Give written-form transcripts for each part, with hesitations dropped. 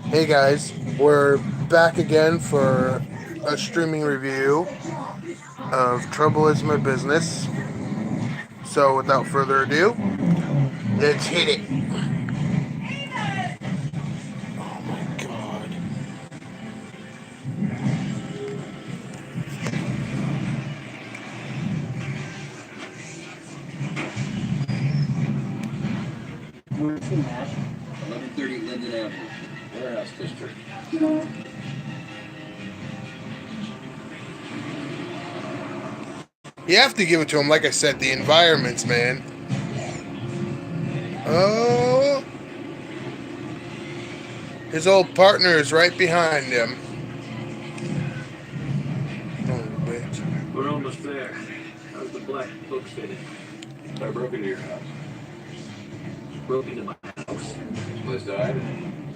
Hey guys, we're back again for a streaming review of Trouble Is My Business. So without further ado, let's hit it. Oh my god. Where's the map? 1130 Linden Avenue, Warehouse District. You have to give it to him, like I said, the environments, man. Oh, his old partner is right behind him. Oh, bitch. We're almost there. How's the black book fitted? I broke into your house. Broke into my house? Liz died?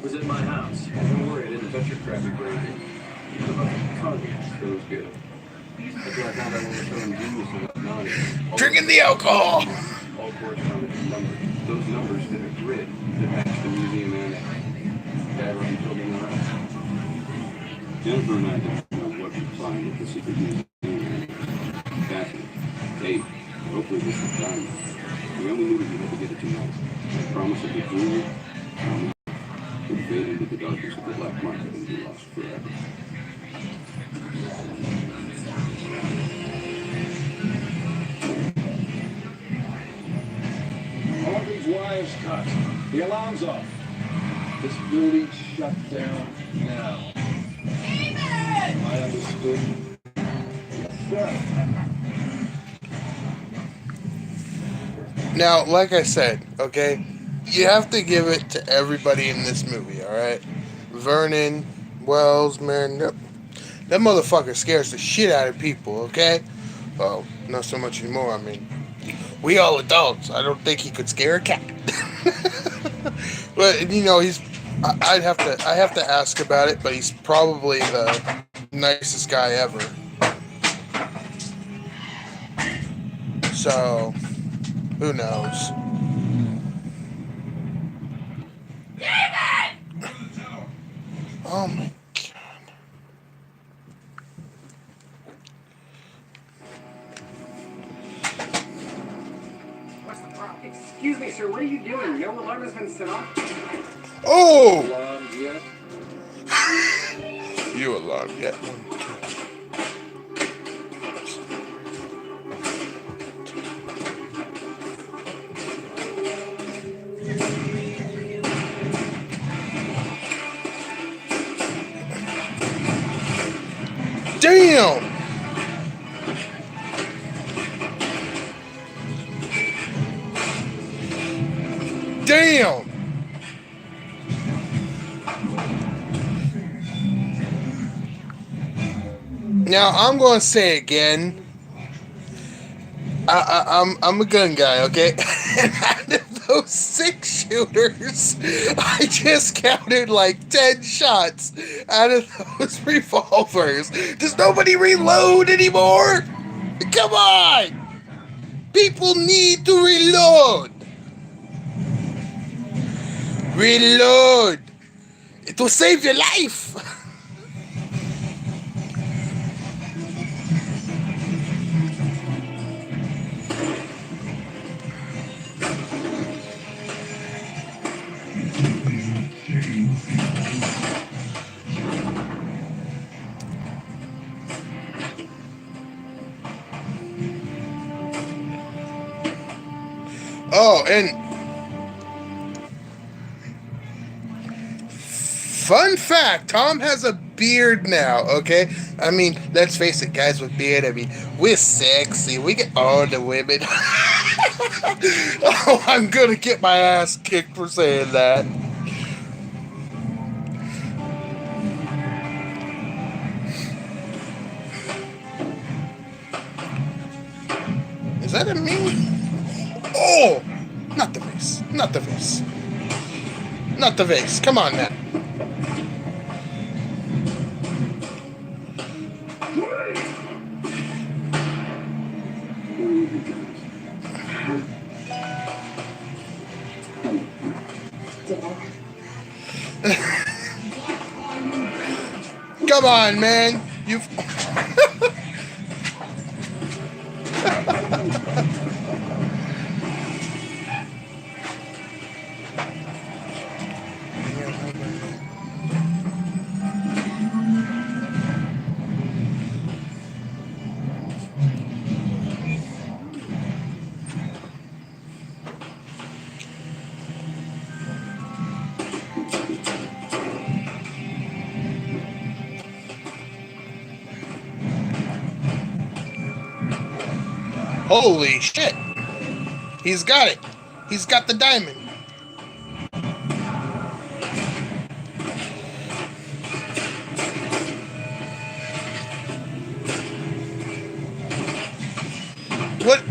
Was it my house? Don't worry, I didn't touch your crappy brain. You took off the cognac. It was good. That's why I found out when we were showing genius and whatnot. Drinking the alcohol. All corresponded to numbers. Those numbers fit a grid that matched the museum annex. Dad already told me the rest. Jennifer and I don't know what to find at the secret museum annex. Fascinating. Hey, hopefully this is done. We only knew we had to get it tonight. I promise if we do, we'll fade into the darkness of the black market and be lost forever. All these wires cut. The alarm's off. This building shut down now. I understood. Yes, sir. Now, like I said, okay, you have to give it to everybody in this movie, alright? Vernon, Wells, man, that motherfucker scares the shit out of people, okay? Well, not so much anymore, I mean, we all adults. I don't think he could scare a cat. But, you know, I have to ask about it, but he's probably the nicest guy ever. So, who knows? Oh my god. What's the problem? Excuse me, sir. What are you doing? No alarm has been set off. Oh! Alarms yet? You alarm yet? Damn! Damn! Now I'm gonna say again. I'm a gun guy, okay? And out of those 6 shooters, I just counted like 10 shots out of those revolvers. Does nobody reload anymore? Come on! People need to reload. Reload. It will save your life. Oh, and fun fact, Tom has a beard now, okay? I mean, let's face it, guys with beard, I mean, we're sexy. We get all the women. Oh, I'm gonna get my ass kicked for saying that. Is that a me? Oh! Not the face. Not the face. Not the face. Come on now. Come on, man. You've. Holy shit. He's got it. He's got the diamond. What?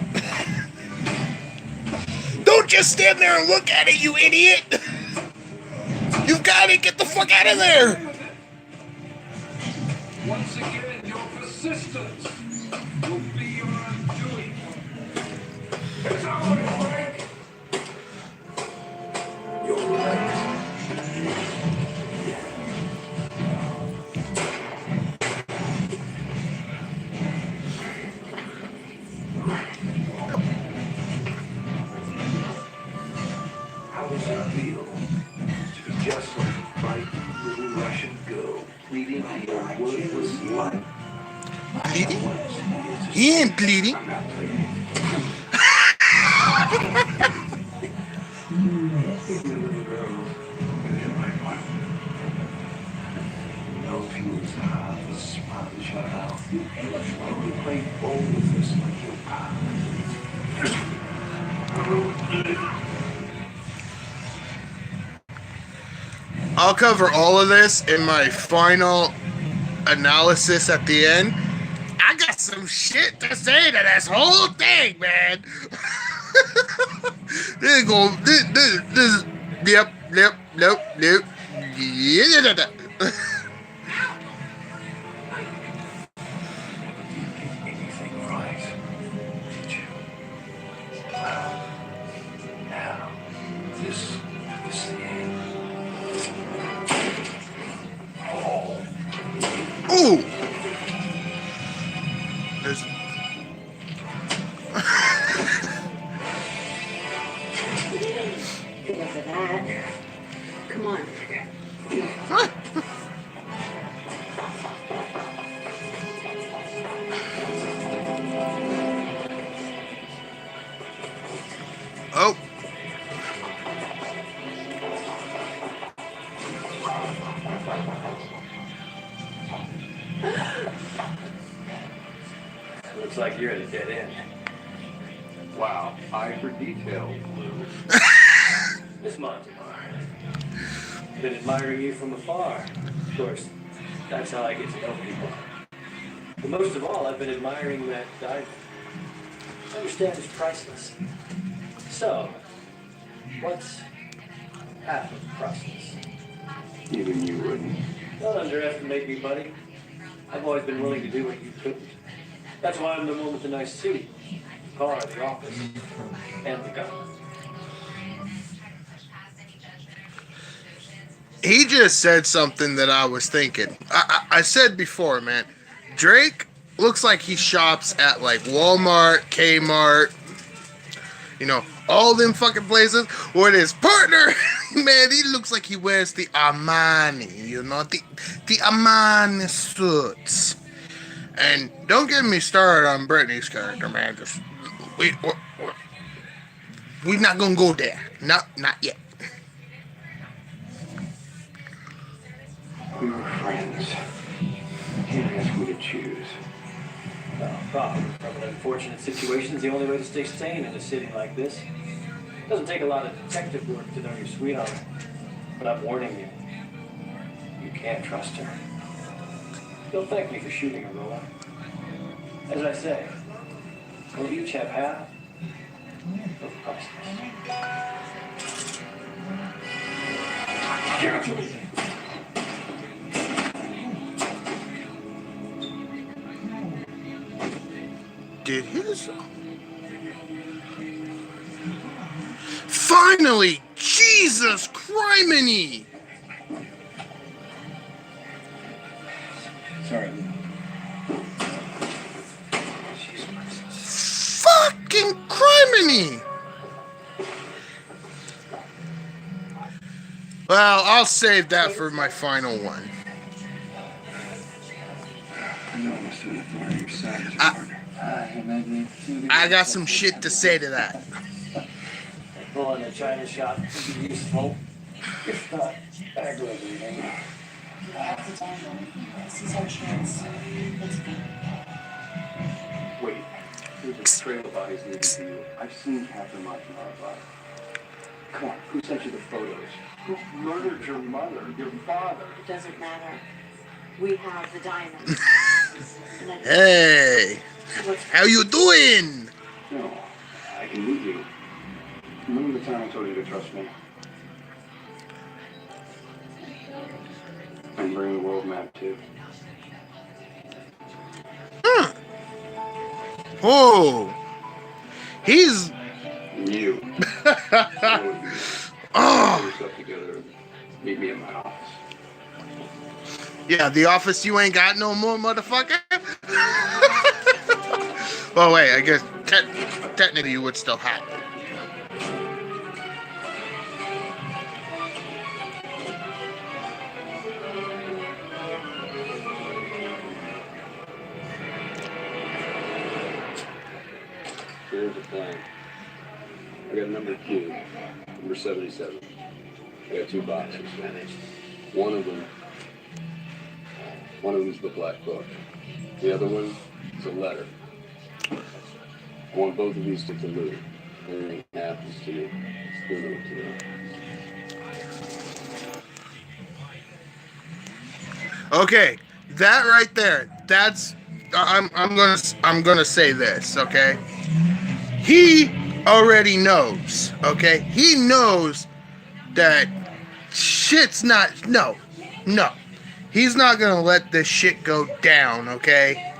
Don't just stand there and look at it, you idiot! You've got to get the fuck out of there! Once again, your persistence will be your undoing. It's always like you're right. How does it feel to be just like a frightened little Russian girl pleading for your worthless life? Bleeding? He ain't bleeding. I'm not pleading. No feels half as smart as your mouth. You play ball with us like your pal. I'll cover all of this in my final analysis at the end. I got some shit to say to this whole thing, man. This go, this, yep. Yeah. Anything right? Did you? Well, now, this is the end. Ooh. There's. Because of that. Come on. Oh. Looks like you're at a dead end. Wow, eye for detail, Blue. Miss Montemar. Been admiring you from afar. Of course, that's how I get to know people. But most of all, I've been admiring that diamond. I understand it's priceless. So, what's half of priceless? Even you wouldn't. Don't underestimate me, buddy. I've always been willing to do what you couldn't. That's why I'm the one with the nice suit, the car, the office, and the gun. He just said something that I was thinking. I said before, man, Drake looks like he shops at like Walmart, Kmart, you know, all them fucking places. With his partner, man, he looks like he wears the Armani, you know, the Armani suits. And don't get me started on Britney's character, man. Just we're not gonna go there. Not yet. We were friends. He asked me to choose. Well, probably from an unfortunate situation is the only way to stay sane in a city like this. Doesn't take a lot of detective work to know your sweetheart. But I'm warning you, you can't trust her. You'll thank me for shooting her, Rolla. As I say, we'll each have half of priceless. Give it to me. Did his... Finally! Jesus criminy! Sorry. Fucking criminy! Well, I'll save that for my final one. I got some shit to say to that. Pulling the China shop could be useful. If not, aggravating. That's a diamond. This is our chance. Let's go. Wait, there's a trail of bodies leading to you. I've seen Captain Martin alive. Come on, who sent you the photos? Who murdered your mother, your father? It doesn't matter. We have the diamond. Hey, how you doing? No, I can meet you. Remember the time I told you to trust me? And bring the world map too. Oh, he's You. oh. Get yourself together. Meet me in my office. Yeah, the office you ain't got no more, motherfucker. Well, wait, I guess technically you would still have it. Here's the plan. I got a number cube, number 77. I got 2 boxes. One of them is the black book. The other one is a letter. I want both of these to Lou. Anything happens to me, still know what to do. Okay, that right there. That's I'm gonna say this. Okay, he already knows. Okay, he knows that shit's not. No. He's not gonna let this shit go down. Okay,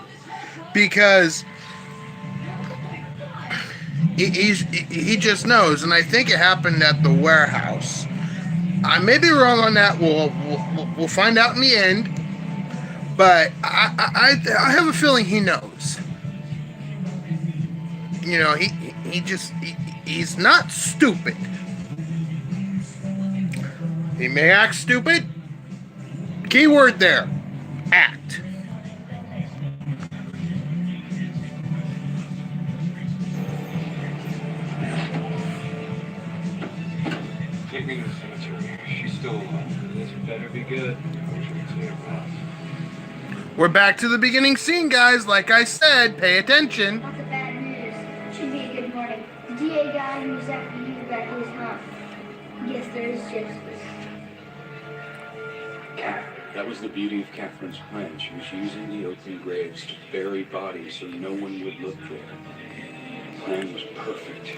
because he just knows, and I think it happened at the warehouse. I may be wrong on that. We'll find out in the end. But I have a feeling he knows. You know, he's not stupid. He may act stupid. Keyword there, act. Take me to the cemetery. She's still alive. This better be good. I wish we could see her pass. We're back to the beginning scene, guys. Like I said, pay attention. Not the bad news. Should be a good morning. The DA guy who's after you got his hump. Yes, there is justice. That was the beauty of Catherine's plan. She was using the open graves to bury bodies so no one would look there. The plan was perfect.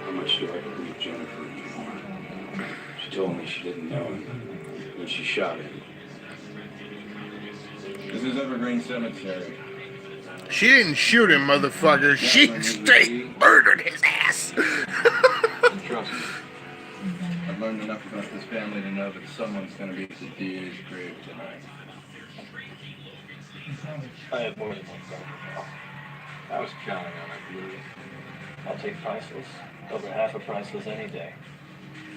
How much do I believe Jennifer anymore? She told me she didn't know him when she shot him. This is Evergreen Cemetery. She didn't shoot him, motherfucker. She straight murdered his ass. Trust me. I've learned enough about this family to know that someone's going to be at the DA's grave tonight. I have more than one phone. I was counting on it, Louis. I'll take priceless. Over half of priceless any day.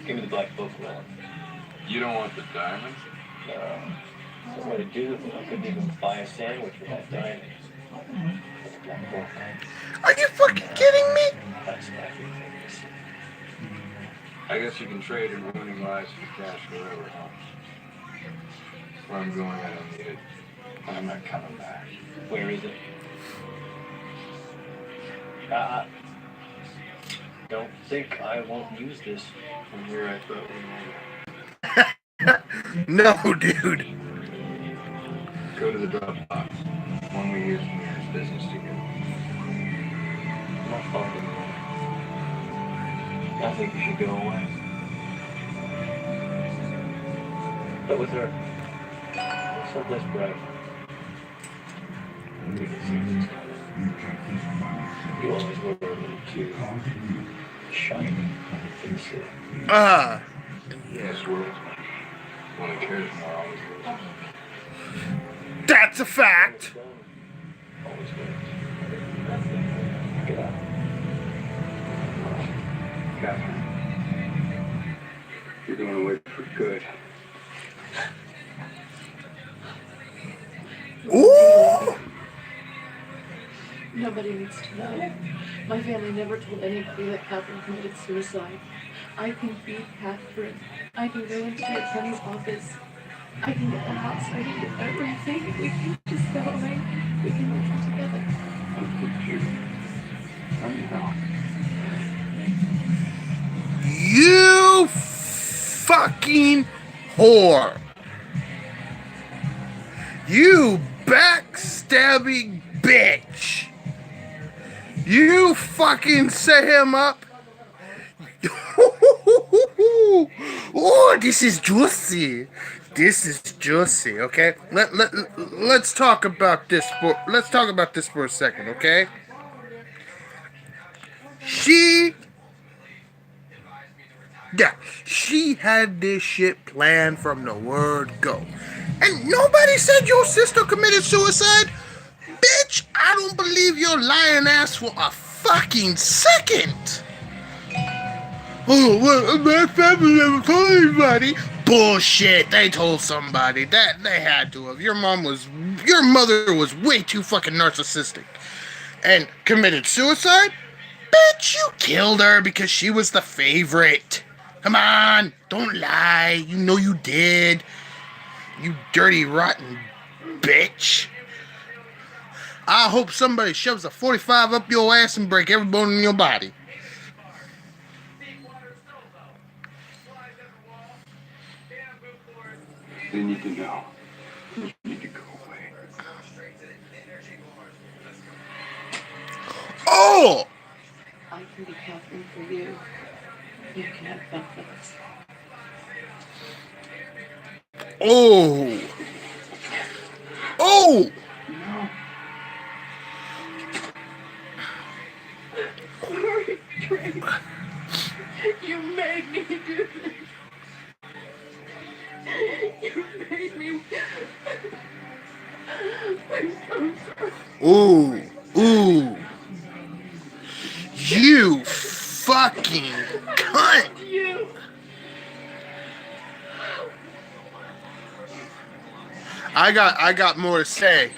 Give me the black book, Roland. You don't want the diamond? No. What would I do? I couldn't even buy a sandwich with that diamond. The black book. Are you fucking kidding me? That's everything. I guess you can trade in ruining lives for cash forever, huh? Where I'm going, I don't need it. I'm not coming back. Where is it? Don't think I won't use this From here, I thought we might. No, dude. Go to the Dropbox. When we hear from here, business together. I'm not fucking. I think you should go away. But with her, someplace bright. You always were a little too shiny for the city. This world only cares more always loses. That's a fact. Always wins. Get out. Catherine, you're going away for good. Ooh. Nobody needs to know. My family never told anybody that Catherine committed suicide. I can feed Catherine. I can go into the attorney's office. I can get the house. I can get everything. We can just go away. We can live together. I'm confused. Tell me how. You fucking whore. You backstabbing bitch. You fucking set him up. Oh, this is juicy. This is juicy, okay? Let's talk about this for a second, okay? She had this shit planned from the word go. And nobody said your sister committed suicide. Bitch, I don't believe your lying ass for a fucking second. Oh, well, my family never told anybody. Bullshit, they told somebody. That they had to have. Your mother was way too fucking narcissistic. And committed suicide? Bitch, you killed her because she was the favorite. Come on, don't lie. You know you did. You dirty, rotten bitch. I hope somebody shoves a 45 up your ass and break every bone in your body. They need to know. You need to go away. Oh! I can be Catherine for you. You can have benefits. Oh! Oh! No. You made me do this. You made me. I'm so sorry. Ooh! Ooh! You fucking cunt! You. I got more to say.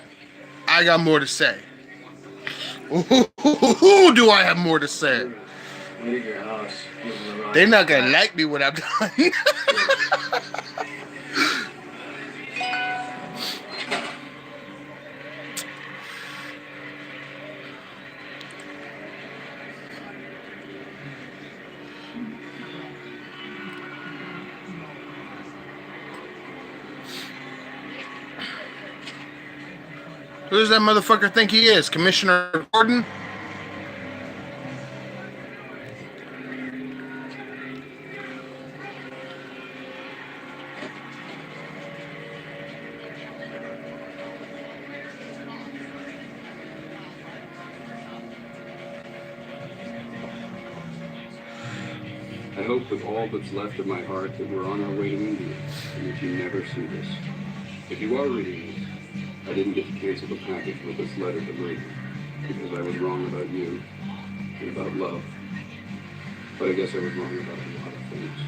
I got more to say. Ooh, do I have more to say? Leave your house. Give them the right. They're not gonna like me when I'm done. Who does that motherfucker think he is? Commissioner Gordon? I hope with all that's left of my heart that we're on our way to India and that you never see this. If you are reading this, I didn't get to cancel the package with this letter to Lee because I was wrong about you and about love. But I guess I was wrong about a lot of things.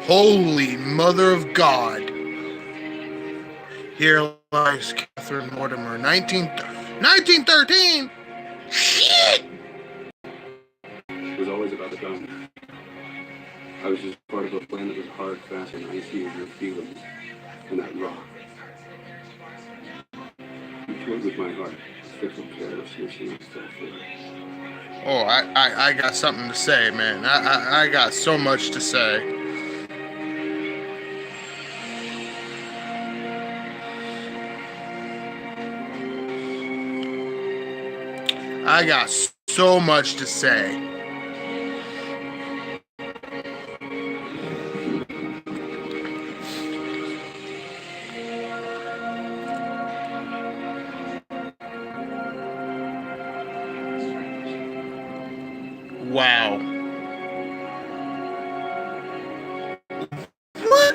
Holy Mother of God. Here lies Catherine Mortimer, 1913? Shit! It was always about the gun. I was just part of a plan that was hard, fast, and icy as your feelings and that rock. You toyed with my heart, fickle carelessness, and I fell for it. Oh, I got something to say, man. I got so much to say. I got so much to say.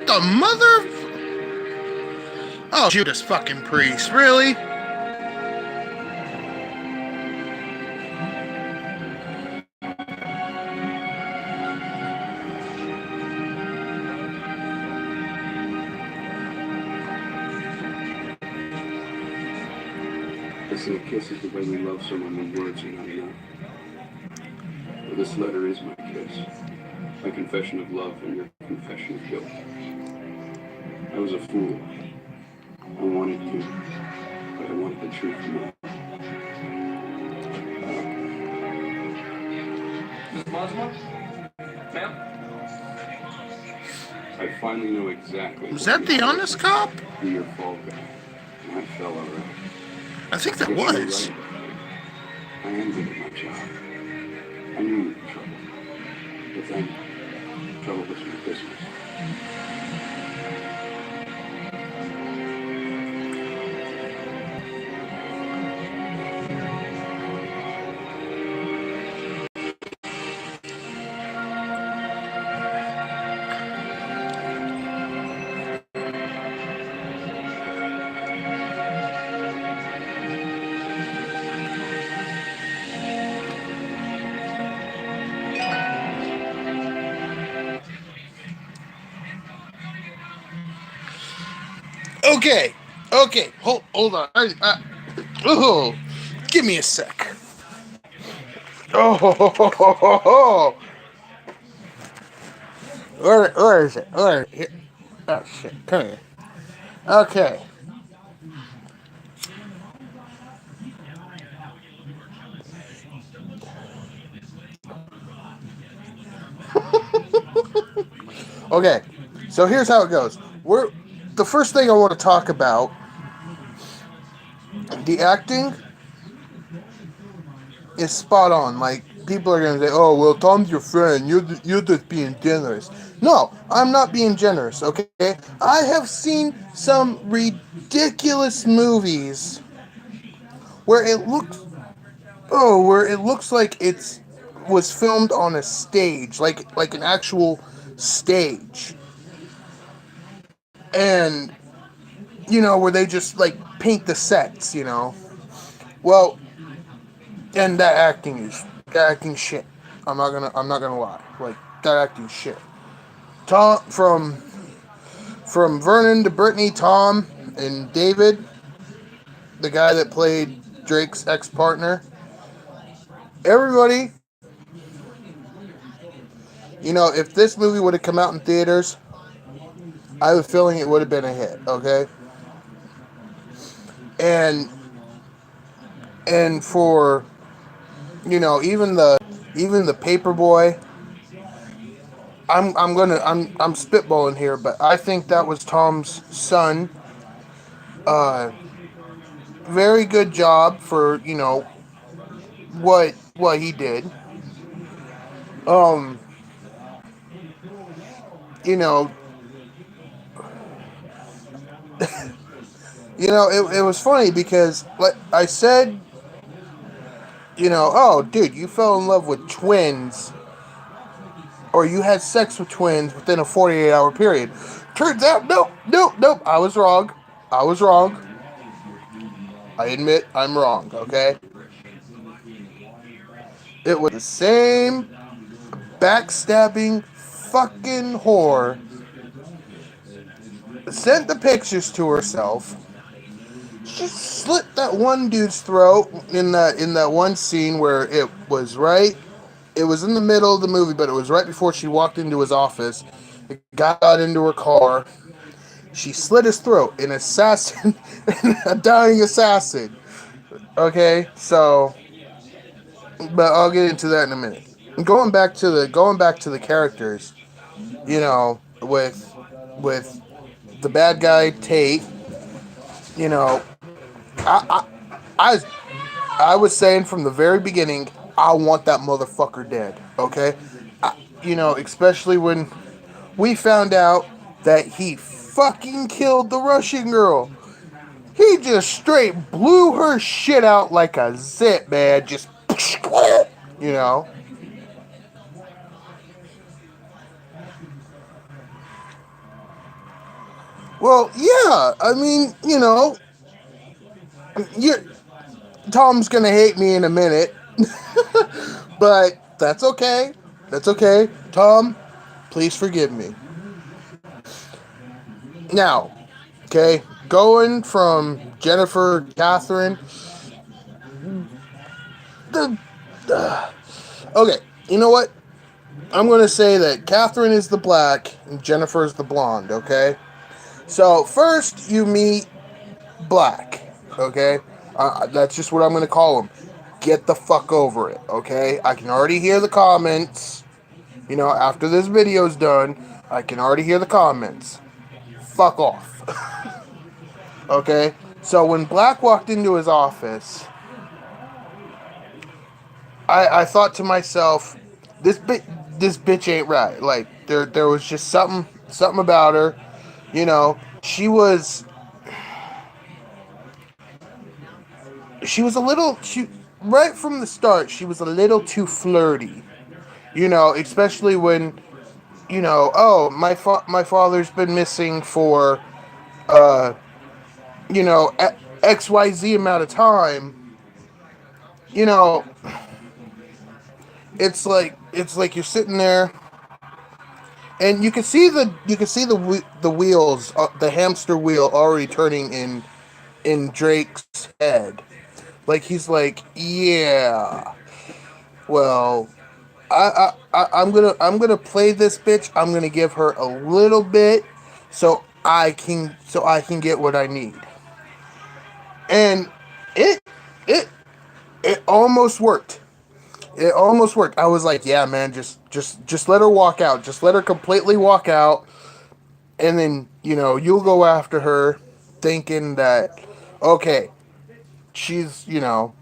the mother? Oh, Judas fucking Priest, really? Listen, a kiss is the way we love someone when words are not enough. Well, this letter is my kiss. My confession of love and your confession of guilt. I was a fool. I wanted you, but I wanted the truth more. Miss Bosma? Ma'am? I finally know exactly. Was that the honest cop? Who your fall guy. And I fell alright. I think that Yes, you're was. right. I am good at my job. I knew you were in trouble. But then, trouble was my business. Okay, hold on. Oh, give me a sec. Oh, where is it? Here. Oh shit, come here. Okay. Okay, so here's how it goes. The first thing I want to talk about, the acting is spot on. Like, people are gonna say, "Oh, well, Tom's your friend. You're just being generous." No, I'm not being generous. Okay, I have seen some ridiculous movies where it looks like it's was filmed on a stage, like an actual stage, and where they just like paint the sets. Well, and that acting shit. I'm not gonna lie. Like, that acting shit. Tom from Vernon to Brittany, Tom and David, the guy that played Drake's ex-partner. Everybody, if this movie would have come out in theaters, I have a feeling it would have been a hit. Okay, and for even the Paperboy. I'm spitballing here, but I think that was Tom's son. Very good job for what he did. Um, you know, it was funny because, like I said, oh, dude, you fell in love with twins, or you had sex with twins within a 48-hour period. Turns out, nope. I was wrong. I admit I'm wrong, okay? It was the same backstabbing fucking whore. Sent the pictures to herself. She slit that one dude's throat in that one scene where it was right. It was in the middle of the movie, but it was right before she walked into his office. It got into her car. She slit his throat. An assassin, a dying assassin. Okay, so, but I'll get into that in a minute. Going back to the characters, with the bad guy Tate, I was saying from the very beginning, I want that motherfucker dead. Okay, especially when we found out that he fucking killed the Russian girl. He just straight blew her shit out like a zit, man. Just, Well, yeah. I mean, you Tom's gonna hate me in a minute, but that's okay. That's okay. Tom, please forgive me. Now, okay, going from Jennifer, Catherine, the okay. You know what? I'm gonna say that Catherine is the black and Jennifer is the blonde. Okay. So first you meet Black. Okay. That's just what I'm gonna call him. Get the fuck over it. Okay. I can already hear the comments. After this video's done, I can already hear the comments. Fuck off. Okay? So when Black walked into his office, I thought to myself, this bitch ain't right. Like there was just something about her. She was a little right from the start, she was a little too flirty. Especially when oh, my father's been missing for uh XYZ amount of time. You know, it's like you're sitting there and you can see the wheels, the hamster wheel already turning in Drake's head. Like he's like, yeah. Well, I'm gonna play this bitch. I'm gonna give her a little bit so I can get what I need. And it it it almost worked. It almost worked. I was like, yeah, man, just let her walk out. Just let her completely walk out, and then you'll go after her, thinking that okay, she's. And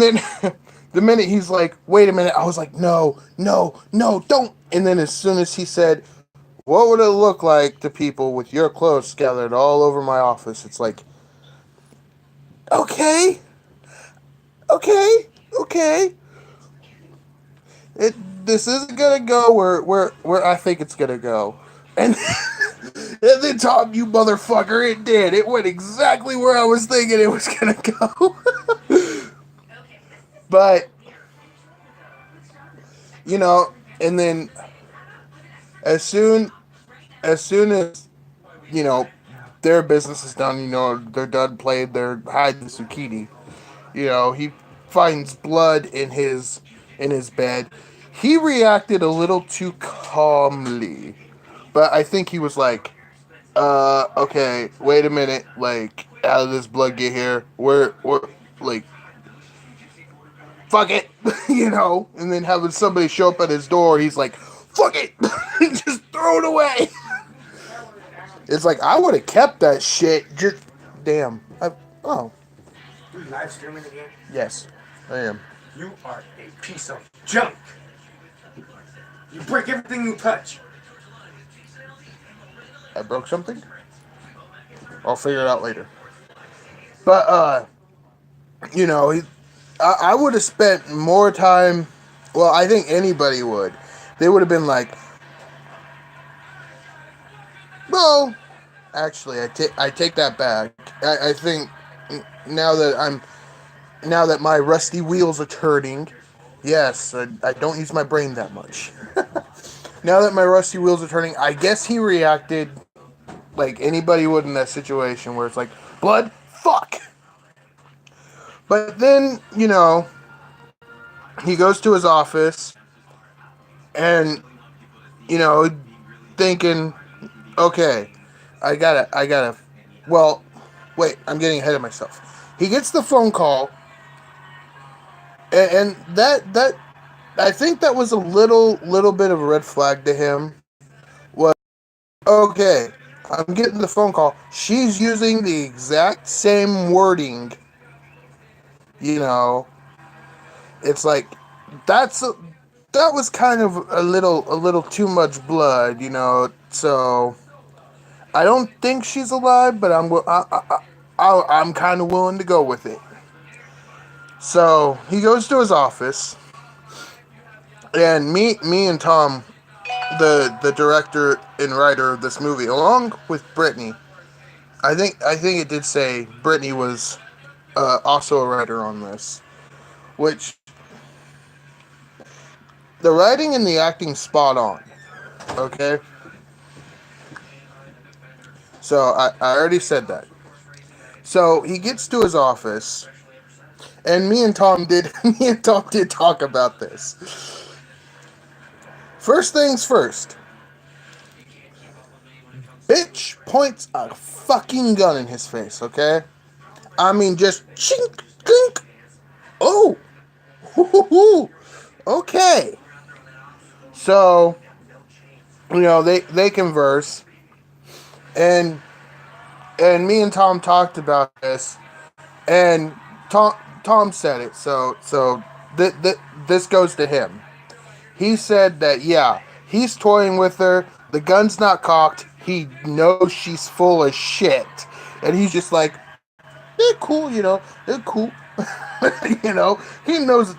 then the minute he's like, wait a minute, I was like, no, no, no, don't. And then as soon as he said, what would it look like to people with your clothes scattered all over my office? It's like, okay, okay, okay. It This isn't gonna go where I think it's gonna go. And and then Tom, you motherfucker, it did. It went exactly where I was thinking it was gonna go. But you know, and then as soon as you know their business is done, they're done playing their hide the zucchini. He finds blood in his bed. He reacted a little too calmly, but I think he was like, okay, wait a minute, like, how did this blood get here? We're like, fuck it, and then having somebody show up at his door, he's like, fuck it, just throw it away. It's like, I would have kept that shit, just, damn, oh, You live streaming again? yes, I am. You are a piece of junk. You break everything you touch. I broke something? I'll figure it out later. But, I would have spent more time. Well, I think anybody would. They would have been like, well, actually, I take that back. I think now that my rusty wheels are turning, yes, I don't use my brain that much. Now that my rusty wheels are turning, I guess he reacted like anybody would in that situation where it's like, blood, fuck. But then, he goes to his office and, thinking, okay, well, wait, I'm getting ahead of myself. He gets the phone call and that I think that was a little bit of a red flag to him. Was, okay, I'm getting the phone call. She's using the exact same wording. It's like that was kind of a little too much blood. So I don't think she's alive, but I'm kind of willing to go with it. So he goes to his office, and me and Tom the director and writer of this movie, along with Brittany. I think it did say Brittany was also a writer on this, which the writing and the acting spot on. Okay, so I already said that. So he gets to his office, and me and Tom did talk about this. First things first. Bitch points a fucking gun in his face, okay? I mean, just chink, clink. Oh, hoo-hoo-hoo. Okay. So, they converse, and me and Tom talked about this, and Tom said it. So this goes to him. He said that, yeah, he's toying with her. The gun's not cocked. He knows she's full of shit. And he's just like, they're cool, they're cool. He knows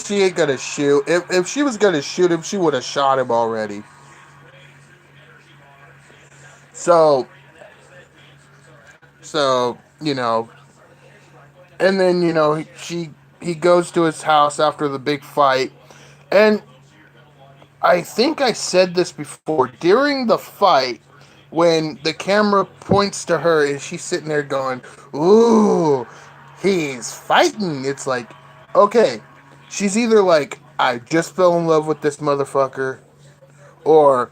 she ain't gonna shoot. If she was gonna shoot him, she would have shot him already. So, and then, he goes to his house after the big fight. And I think I said this before. During the fight, when the camera points to her and she's sitting there going, ooh, he's fighting. It's like, okay, she's either like, I just fell in love with this motherfucker, or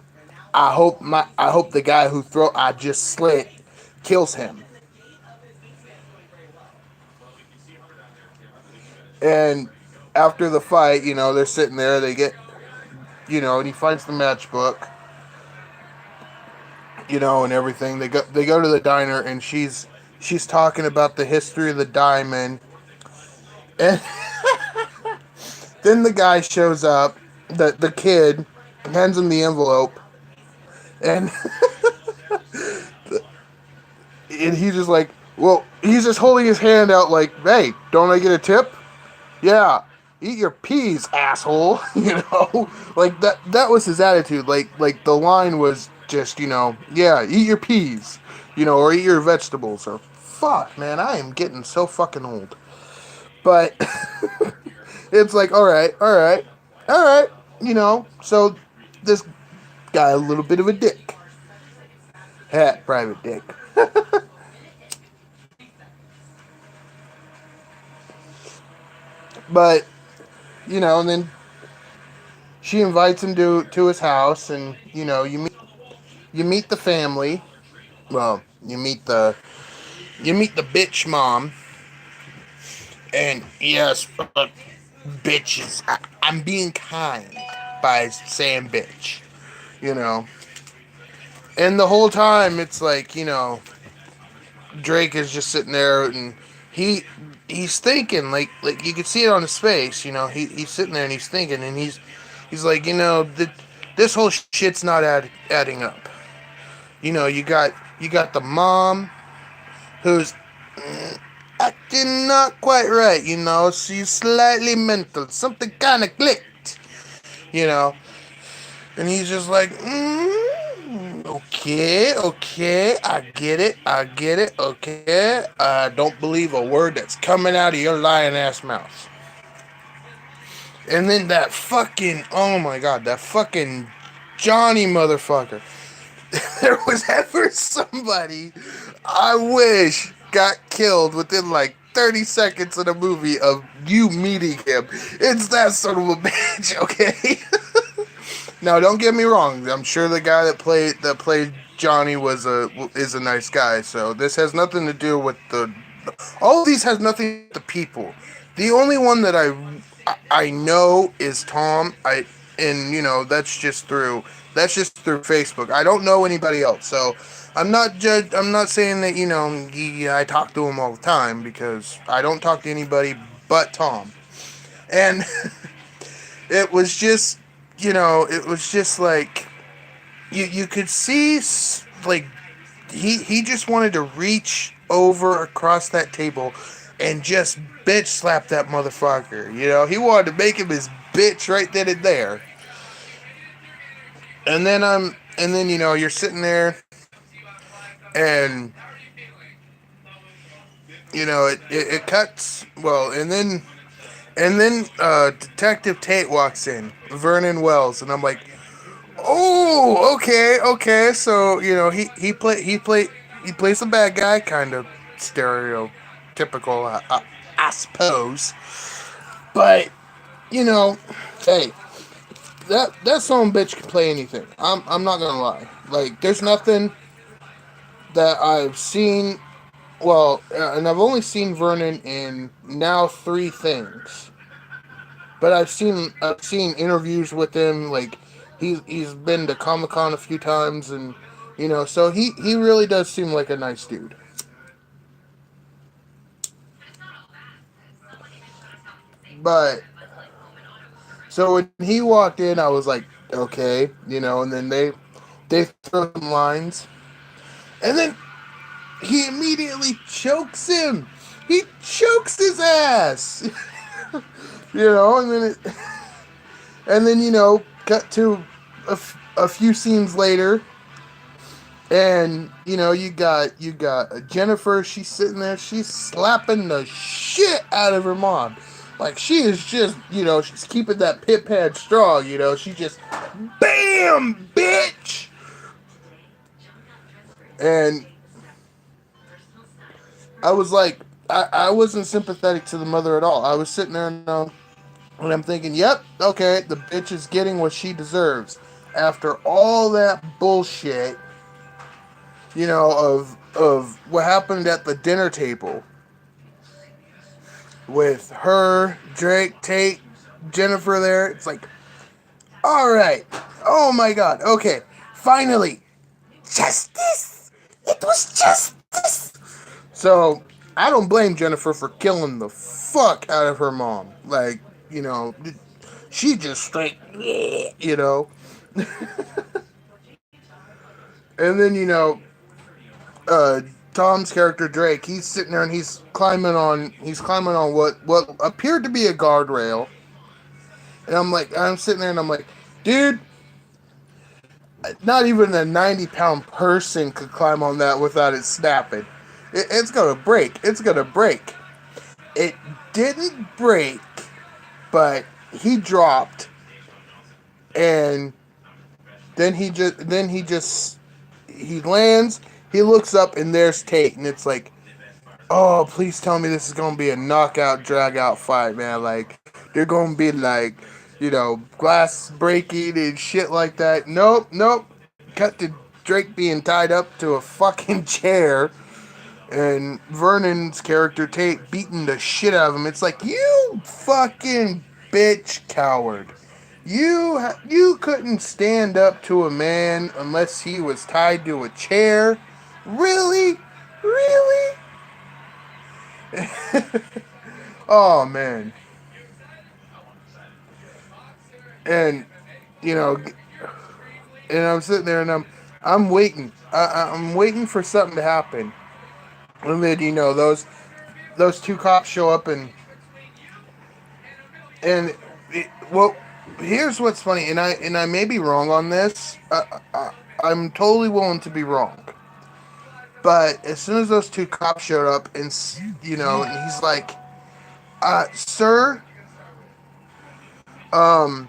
I hope the guy who I just slit kills him. And after the fight, they're sitting there, they get, and he finds the matchbook, and everything. They go to the diner, and she's talking about the history of the diamond. And then the guy shows up, the kid, hands him the envelope, and and he's just like, well, he's just holding his hand out like, hey, don't I get a tip? Yeah, eat your peas, asshole. Like that was his attitude. Like the line was just, yeah, eat your peas, or eat your vegetables. Or fuck, man, I am getting so fucking old. But it's like, all right. So this guy, a little bit of a dick. Private dick. But, and then she invites him to his house, and, you meet the family. Well, you meet the bitch mom. And yes, bitches. I'm being kind by saying bitch, And the whole time, it's like, Drake is just sitting there, and he's thinking, like you can see it on his face, he's sitting there and he's thinking, and he's like, this whole shit's not adding up. You got the mom who's acting not quite right, she's slightly mental, something kind of clicked, and he's just like, okay, I get it, okay, I don't believe a word that's coming out of your lying ass mouth. And then that fucking, oh my god, that fucking Johnny motherfucker. There was ever somebody I wish got killed within like 30 seconds of the movie of you meeting him, it's that son of a bitch, okay? Now, don't get me wrong. I'm sure the guy that played Johnny is a nice guy. So this has nothing to do with all of these has nothing to do with the people. The only one that I know is Tom. That's just through Facebook. I don't know anybody else. So I'm not saying that I talk to him all the time, because I don't talk to anybody but Tom. And it was just. It was just like, you could see, like, he just wanted to reach over across that table and just bitch slap that motherfucker, he wanted to make him his bitch right then and there. and then you're sitting there, and it cuts well, and then Detective Tate walks in, Vernon Wells, and I'm like, oh, okay. So he plays a bad guy, kind of stereotypical, I suppose. But hey, that son bitch can play anything. I'm not gonna lie. Like, there's nothing that I've seen. Well, and I've only seen Vernon in now 3 things. But I've seen interviews with him. Like, he's been to Comic-Con a few times, and so he really does seem like a nice dude. But so when he walked in, I was like, okay, and then they throw some lines, and then he immediately chokes him. He chokes his ass. And then cut to a few scenes later, and you got Jennifer. She's sitting there. She's slapping the shit out of her mom. Like, she is just, she's keeping that pit pad strong. She just, bam, bitch. And I was like, I wasn't sympathetic to the mother at all. I was sitting there and I'm thinking, yep, okay, the bitch is getting what she deserves. After all that bullshit, of what happened at the dinner table with her, Drake, Tate, Jennifer there, it's like, all right, oh my God, okay, finally, justice. It was justice. So I don't blame Jennifer for killing the fuck out of her mom. Like, she just straight, And then, Tom's character Drake, he's sitting there and he's climbing on what appeared to be a guardrail. And I'm sitting there and I'm like, dude, not even a 90-pound person could climb on that without it snapping. It's gonna break. It's gonna break. It didn't break, but he dropped, and then he lands. He looks up, and there's Tate, and it's like, oh, please tell me this is gonna be a knockout, drag out fight, man. Like, they're gonna be like, glass breaking and shit like that. Nope. Cut to Drake being tied up to a fucking chair, and Vernon's character Tate beating the shit out of him. It's like, you fucking bitch coward. You couldn't stand up to a man unless he was tied to a chair. Really? Oh, man. And and I'm sitting there and I'm waiting. I'm waiting for something to happen. And then those 2 cops show up, and well, here's what's funny, and I may be wrong on this. I'm totally willing to be wrong. But as soon as those 2 cops showed up, and and he's like, sir, and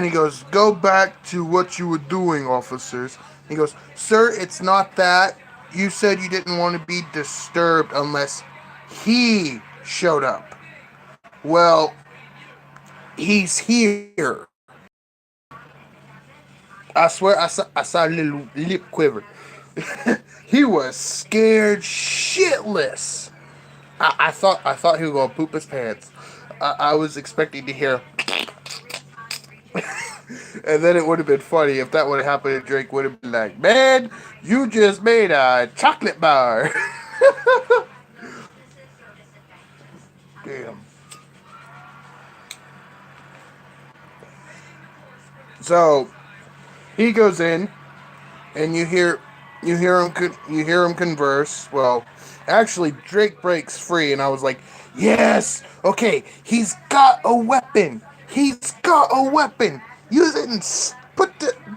he goes, go back to what you were doing, officers. He goes, sir, it's not that. You said you didn't want to be disturbed unless he showed up. Well, he's here. I swear I saw a little lip quiver. He was scared shitless. I thought he was gonna poop his pants. I was expecting to hear and then it would have been funny if that would have happened, and Drake would have been like, man, you just made a chocolate bar. Damn. So he goes in, and you hear him converse. Well, actually, Drake breaks free, and I was like, yes, okay, he's got a weapon. Use it and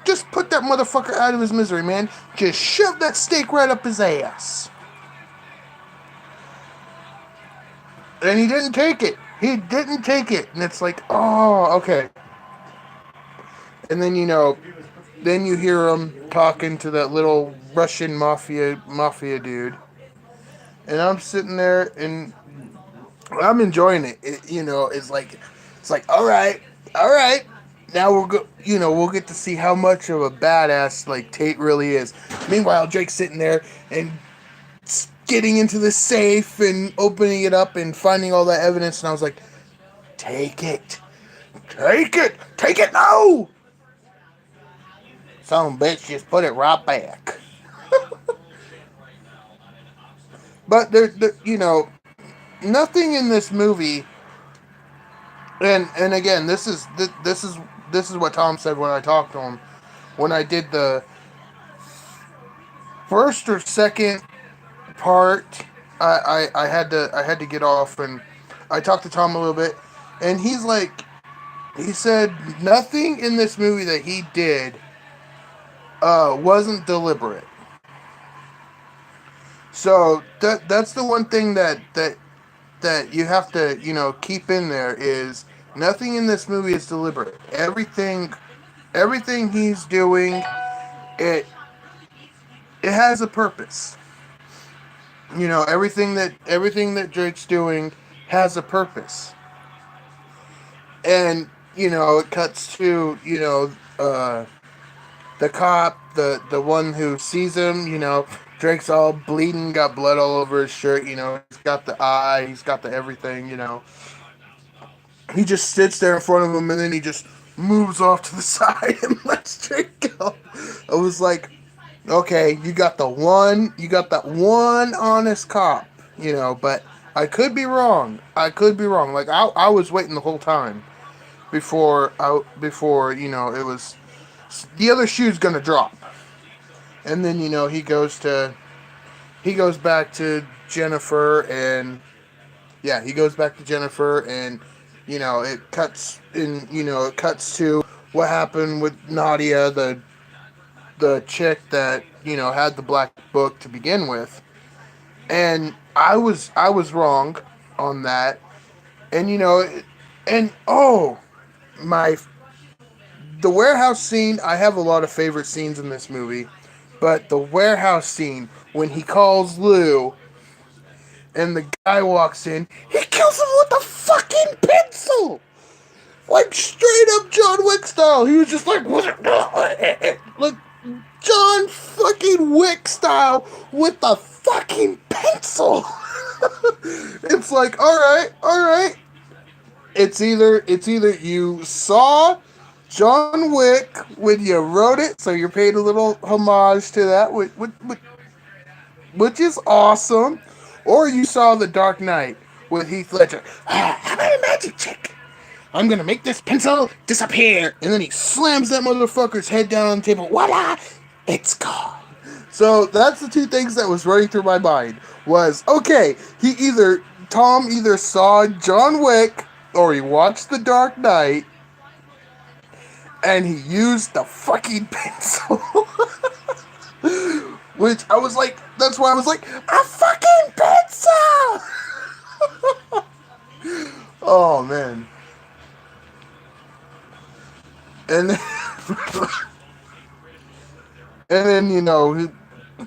just put that motherfucker out of his misery, man. Just shove that steak right up his ass. And he didn't take it. He didn't take it. And it's like, oh, okay. And then, then you hear him talking to that little Russian mafia dude. And I'm sitting there and I'm enjoying it. It's like, all right. Now we'll get to see how much of a badass like Tate really is. Meanwhile, Drake's sitting there and getting into the safe and opening it up and finding all that evidence. And I was like, take it now. Some bitch just put it right back. But there, nothing in this movie. And again, this is what Tom said when I talked to him, when I did the first or second part. I had to get off, and I talked to Tom a little bit, and he said nothing in this movie that he did wasn't deliberate. So that's the one thing that you have to keep in there is nothing in this movie is deliberate. Everything he's doing, it has a purpose. Everything that Drake's doing has a purpose. And it cuts to the cop, the one who sees him, Drake's all bleeding, got blood all over his shirt, he's got the eye, he's got the everything, He just sits there in front of him, and then he just moves off to the side and lets Drake go. I was like, okay, you got that one honest cop, but I could be wrong. Like, I was waiting the whole time before it was, the other shoe's gonna drop. And then, he goes back to Jennifer, and it cuts to what happened with Nadia, the chick that, had the black book to begin with. And I was wrong on that. And, the warehouse scene, I have a lot of favorite scenes in this movie. But the warehouse scene, when he calls Lou, and the guy walks in, he kills him with a fucking pencil! Like, straight up John Wick style. He was just like, like, John fucking Wick style with a fucking pencil! It's like, alright. It's either you saw John Wick when you wrote it, so you're paid a little homage to that, which is awesome, or you saw The Dark Knight with Heath Ledger. I'm a magic trick. I'm gonna make this pencil disappear, and then he slams that motherfucker's head down on the table. Voila, it's gone. So that's the two things that was running through my mind. Was okay. Tom either saw John Wick or he watched The Dark Knight. And he used the fucking pencil. Which I was like, that's why I was like, a fucking pencil! Oh, man. And then,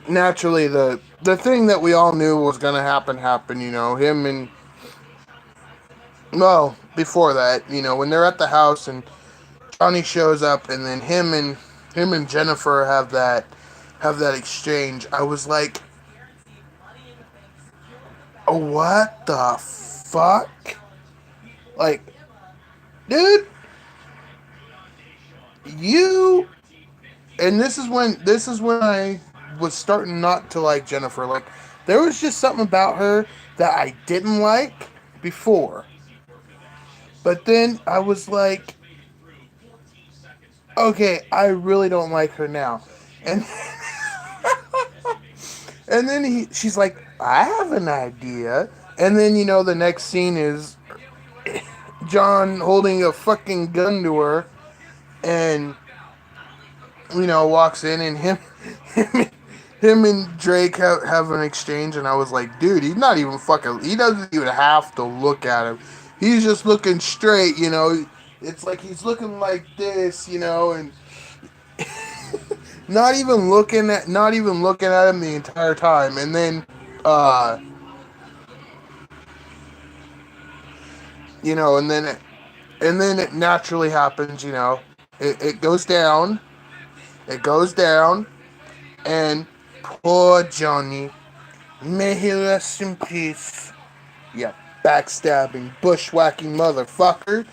naturally the thing that we all knew was going to happen, him and, well, before that, when they're at the house and Johnny shows up, and then him and Jennifer have that exchange. I was like, oh, what the fuck? Like, dude, you. And this is when I was starting not to like Jennifer. Like, there was just something about her that I didn't like before. But then I was like, okay, I really don't like her now. And and then she's like, I have an idea. And then, the next scene is John holding a fucking gun to her. And walks in, and him and Drake have an exchange, and I was like, dude, he's not even fucking, he doesn't even have to look at him. He's just looking straight, It's like he's looking like this, and not even looking at him the entire time. And then and then it naturally happens, It goes down. And poor Johnny, may he rest in peace. Yeah, backstabbing, bushwhacking motherfucker.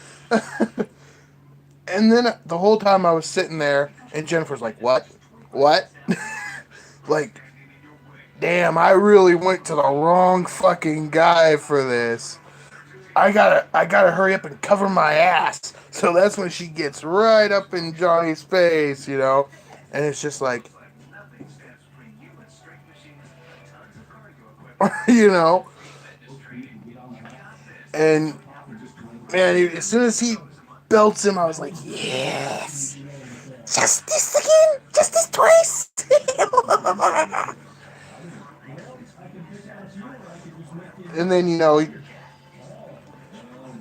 And then the whole time I was sitting there, and Jennifer's like, what? Like, damn, I really went to the wrong fucking guy for this. I gotta hurry up and cover my ass. So that's when she gets right up in Johnny's face, And it's just like, And man, as soon as he belts him, I was like, yes, justice again, justice twice. And then he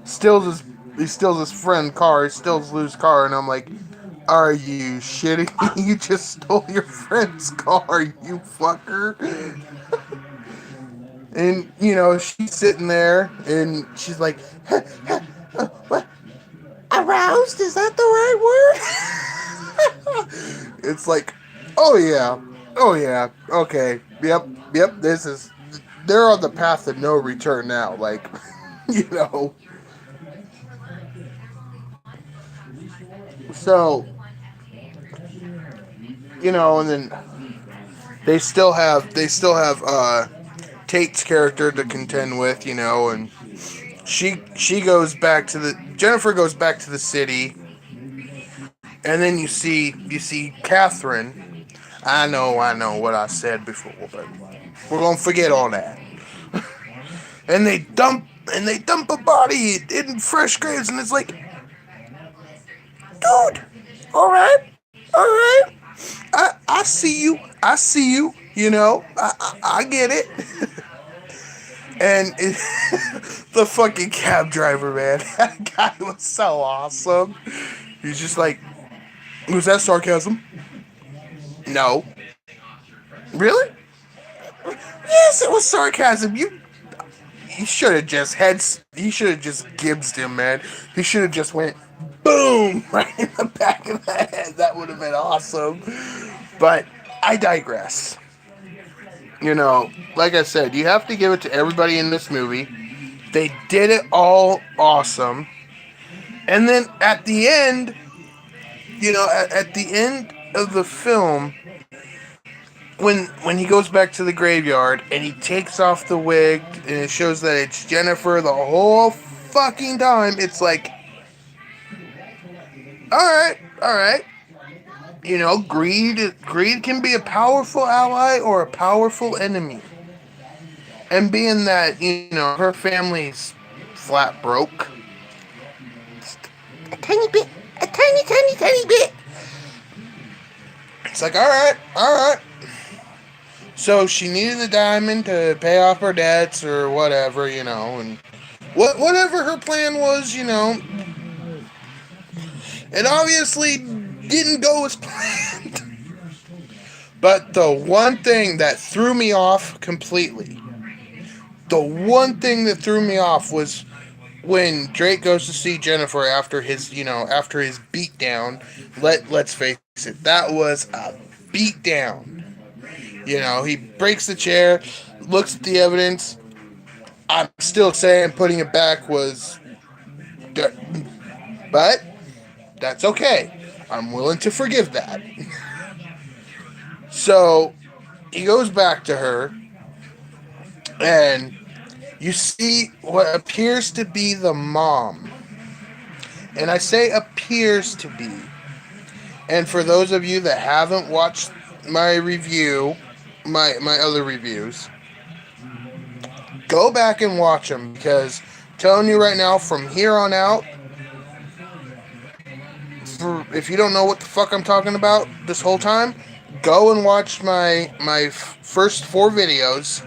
steals his friend car. He steals Lou's car, and I'm like, are you shitting me? You just stole your friend's car, you fucker. And, she's sitting there, and she's like, what? Aroused? Is that the right word? It's like, oh yeah, okay, yep, they're on the path of no return now, like, So, and then they still have, Tate's character to contend with, and Jennifer goes back to the city, and then you see Catherine. I know what I said before, but we're gonna forget all that. And they dump a body in fresh graves, and it's like, dude, all right, I see you, I get it. And the fucking cab driver, man, that guy was so awesome. He's just like, was that sarcasm? No. Really? Yes, it was sarcasm. He should have just gibbsed him, man. He should have just went boom right in the back of the head. That would have been awesome. But I digress. Like I said, you have to give it to everybody in this movie. They did it all awesome. And then at the end, at the end of the film, when he goes back to the graveyard and he takes off the wig and it shows that it's Jennifer the whole fucking time, it's like, all right. Greed can be a powerful ally or a powerful enemy. And being that, her family's flat broke. A tiny bit. It's like, all right. So she needed the diamond to pay off her debts or whatever, and whatever her plan was, it obviously didn't go as planned. But the one thing that threw me off completely, was when Drake goes to see Jennifer after his beatdown. Let's face it, that was a beatdown. He breaks the chair, looks at the evidence. I'm still saying putting it back was good. But that's okay. I'm willing to forgive that. So he goes back to her, and you see what appears to be the mom. And I say appears to be. And for those of you that haven't watched my review, my other reviews, go back and watch them, because I'm telling you right now, from here on out, if you don't know what the fuck I'm talking about this whole time, go and watch my first 4 videos.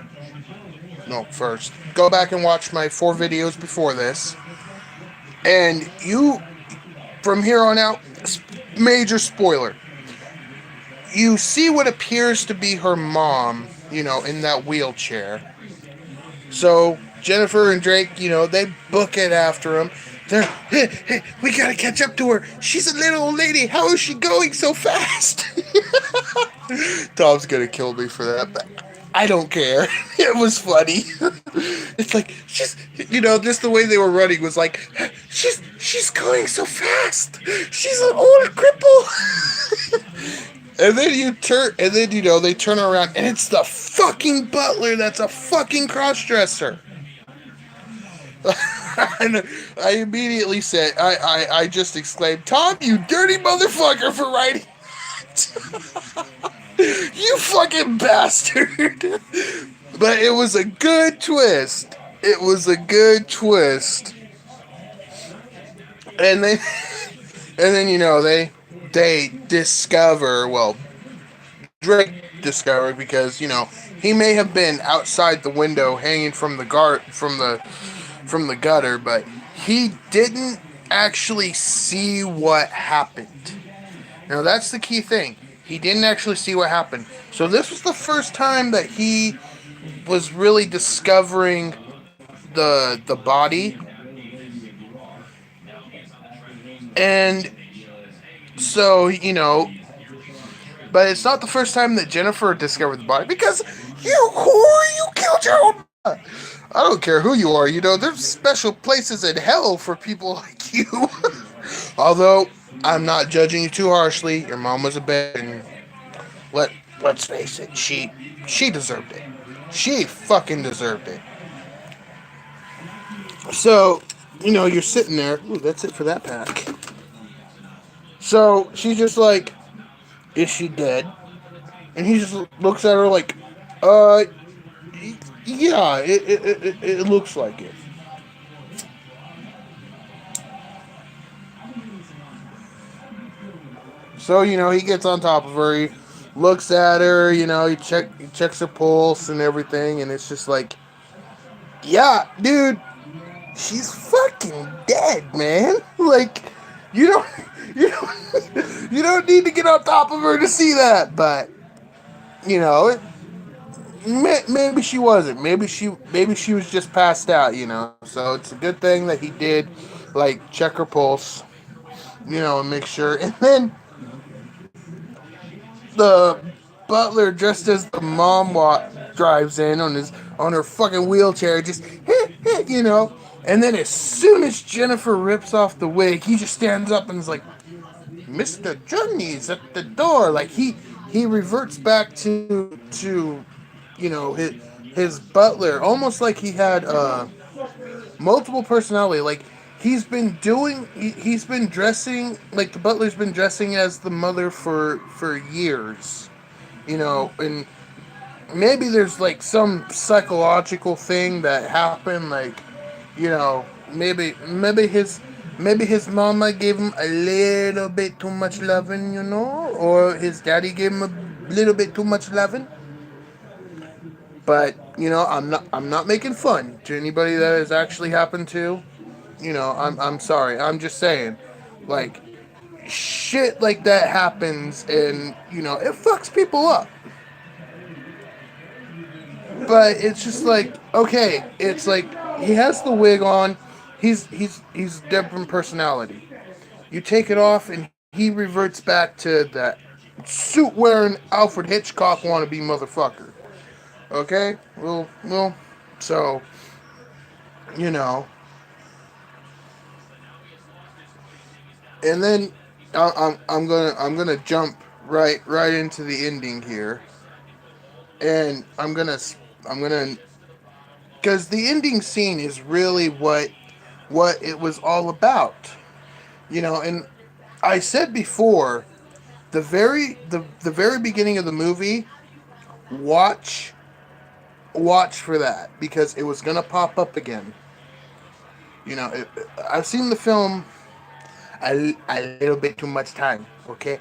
No, first. Go back and watch my 4 videos before this. And you, from here on out, major spoiler. You see what appears to be her mom, in that wheelchair. So Jennifer and Drake, they book it after him. They're, hey, we gotta catch up to her. She's a little old lady. How is she going so fast? Tom's gonna kill me for that, but I don't care. It was funny. It's like, just the way they were running was like, she's going so fast. She's an old cripple. And then they turn around and it's the fucking butler that's a fucking crossdresser. And I immediately said, I just exclaimed, Tom, you dirty motherfucker for writing that. You fucking bastard. But it was a good twist. It was a good twist. And then they discover, well, Drake discovered, because, he may have been outside the window hanging from the gutter, but he didn't actually see what happened. Now, that's the key thing. He didn't actually see what happened. So this was the first time that he was really discovering the body. And so, but it's not the first time that Jennifer discovered the body, because you whore, you killed your own mother. I don't care who you are, there's special places in hell for people like you. Although, I'm not judging you too harshly. Your mom was a bitch, and let's face it, she deserved it. She fucking deserved it. So, you're sitting there. Ooh, that's it for that pack. So, she's just like, is she dead? And he just looks at her like, yeah, it looks like it. So, he gets on top of her, he looks at her, he checks her pulse and everything, and it's just like, yeah, dude, she's fucking dead, man. Like, you don't need to get on top of her to see that, but, maybe she wasn't. Maybe she was just passed out, So it's a good thing that he did, like, check her pulse, and make sure. And then the butler, dressed as the mom, drives in on her fucking wheelchair, just, And then as soon as Jennifer rips off the wig, he just stands up and is like, Mr. Johnny's at the door. Like, he reverts back to his butler, almost like he had multiple personality. Like, he's been dressing, like, the butler's been dressing as the mother for years, and maybe there's, like, some psychological thing that happened, like, maybe his mama gave him a little bit too much loving, or his daddy gave him a little bit too much loving. But, I'm not making fun to anybody that has actually happened to. I'm sorry. I'm just saying, like, shit like that happens, and, it fucks people up. But it's just like, okay, it's like, he has the wig on, he's different personality. You take it off, and he reverts back to that suit-wearing Alfred Hitchcock wannabe motherfucker. Okay? Well, so, And then I'm gonna jump right into the ending here, and I'm gonna, because the ending scene is really what it was all about, And I said before, the very beginning of the movie, watch for that, because it was gonna pop up again. I've seen the film. a little bit too much time. Okay,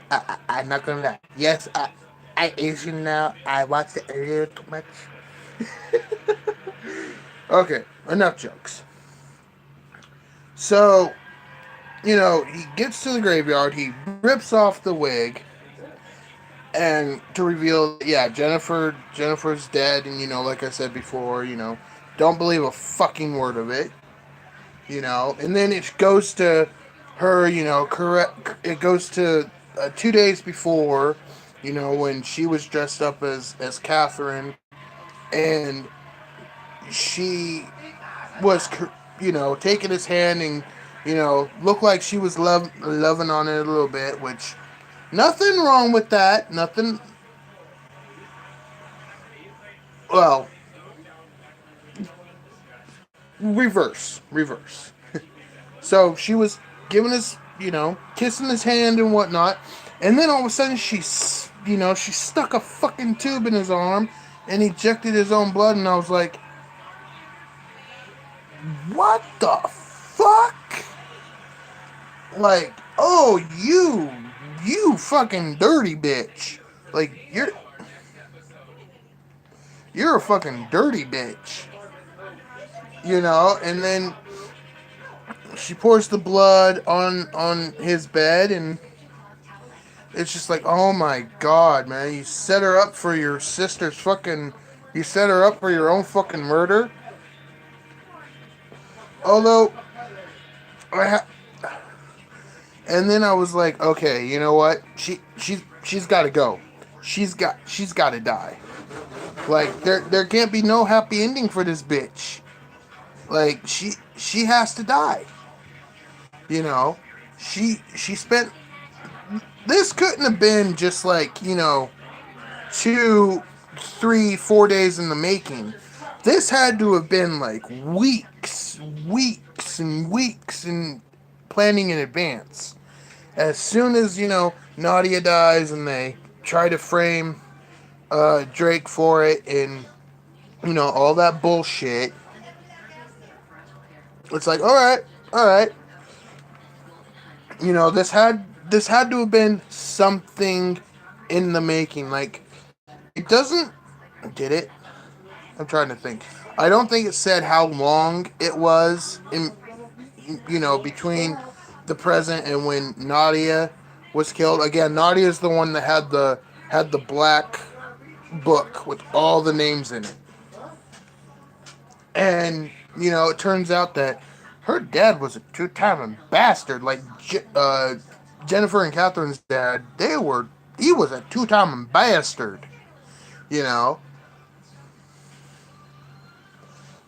I'm not gonna lie. Yes, I Asian now. I watched it a little too much. Okay, enough jokes. So, he gets to the graveyard. He rips off the wig, and to reveal, yeah, Jennifer's dead. And like I said before, don't believe a fucking word of it. And then it goes to her, correct. It goes to 2 days before, when she was dressed up as Catherine, and she was, taking his hand and, looked like she was loving on it a little bit, which nothing wrong with that. Nothing. Well, reverse. So she was giving his, kissing his hand and whatnot, and then all of a sudden she stuck a fucking tube in his arm and ejected his own blood, and I was like, what the fuck? Like, oh, you fucking dirty bitch. Like, you're a fucking dirty bitch. And then she pours the blood on his bed, and it's just like, oh my god, man, you set her up for your sister's fucking, you set her up for your own fucking murder. Although, and then I was like, okay, you know what? She's got to go. She's got to die. Like, there can't be no happy ending for this bitch. Like, she has to die. She spent, this couldn't have been just like, 2, 3, 4 days in the making. This had to have been like weeks and weeks in planning in advance. As soon as, Nadia dies and they try to frame Drake for it, and, all that bullshit, it's like, alright. This had to have been something in the making. Like, it doesn't, did it? I'm trying to think. I don't think it said how long it was in, between the present and when Nadia was killed. Again, Nadia is the one that had the black book with all the names in it. And, it turns out that her dad was a two-time bastard. Like, Jennifer and Catherine's dad, he was a two-time bastard.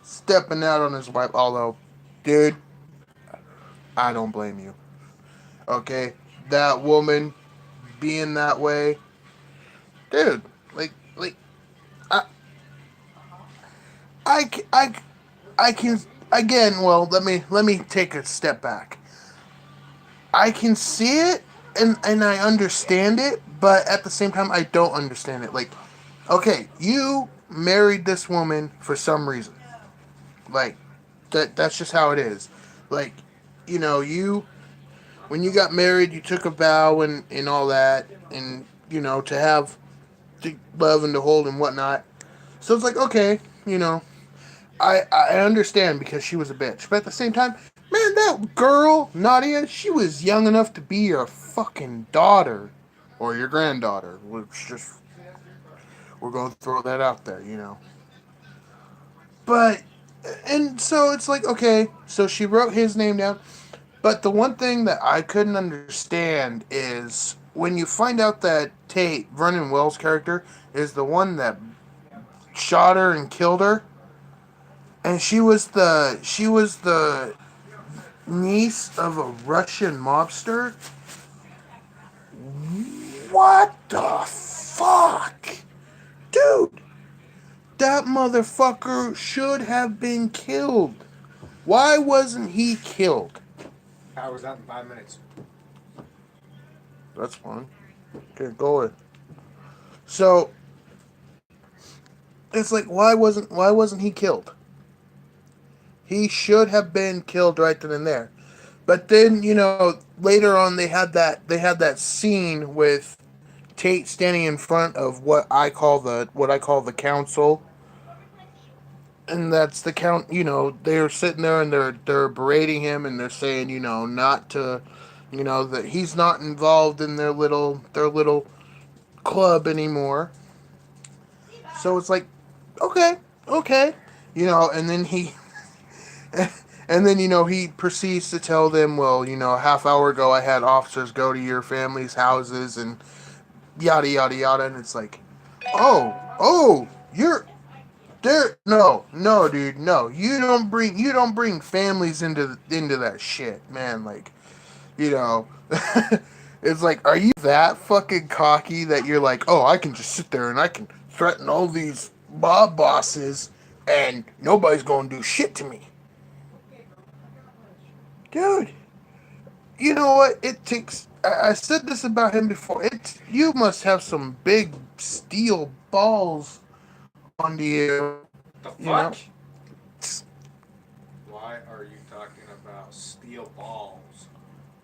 Stepping out on his wife. Although, dude, I don't blame you. Okay? That woman being that way, dude, like, I can, again, well, let me take a step back. I can see it, and I understand it, but at the same time, I don't understand it. Like, okay, you married this woman for some reason. Like, that's just how it is. Like, when you got married, you took a vow and all that, and, to have to love and to hold and whatnot. So it's like, okay, I understand because she was a bitch. But at the same time, man, that girl, Nadia, she was young enough to be your fucking daughter. Or your granddaughter. We're going to throw that out there, But, and so it's like, okay, so she wrote his name down. But the one thing that I couldn't understand is when you find out that Tate, Vernon Wells' character, is the one that shot her and killed her. And she was the niece of a Russian mobster. What the fuck? Dude, that motherfucker should have been killed. Why wasn't he killed? Power's out in 5 minutes. That's fine. Okay, go ahead. So, it's like, why wasn't he killed? He should have been killed right then and there. But then, later on they had that scene with Tate standing in front of what I call the council, and that's the count. They're sitting there and they're berating him, and they're saying, not to, that he's not involved in their little club anymore. So it's like, okay, okay, and then he proceeds to tell them, well, a half hour ago I had officers go to your family's houses and yada yada yada, and it's like, oh, you're there. No, no, dude, no, you don't bring families into that shit, man. Like, you know, it's like, are you that fucking cocky that you're like, oh, I can just sit there and I can threaten all these mob bosses and nobody's gonna do shit to me, dude? You know what? It takes. I said this about him before. You must have some big steel balls on you. The You know, fuck? Why are you talking about steel balls?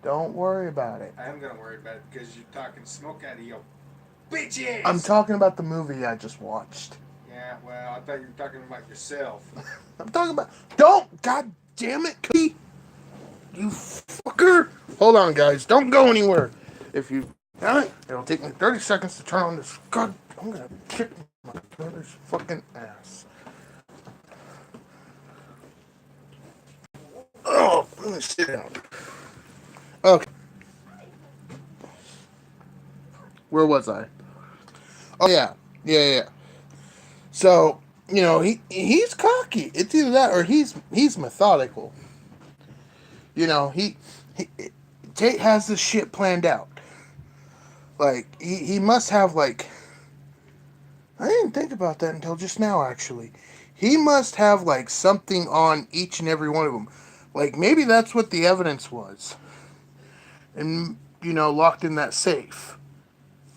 don't worry about it. I am gonna worry about it because you're talking smoke out of your bitches. I'm talking about the movie I just watched. Yeah, well, I thought you were talking about yourself. I'm talking about. Don't. God damn it, Cookie. You fucker. Hold on, guys. Don't go anywhere. If you. Damn it. It'll take me 30 seconds to turn on this. God. I'm gonna kick my brother's fucking ass. Oh, let me sit down. Okay. Where was I? Oh, yeah. Yeah. So, he's cocky. It's either that or he's methodical. He Tate has this shit planned out. Like, he must have, like, I didn't think about that until just now, actually. He must have, like, something on each and every one of them. Like, maybe that's what the evidence was. And, locked in that safe.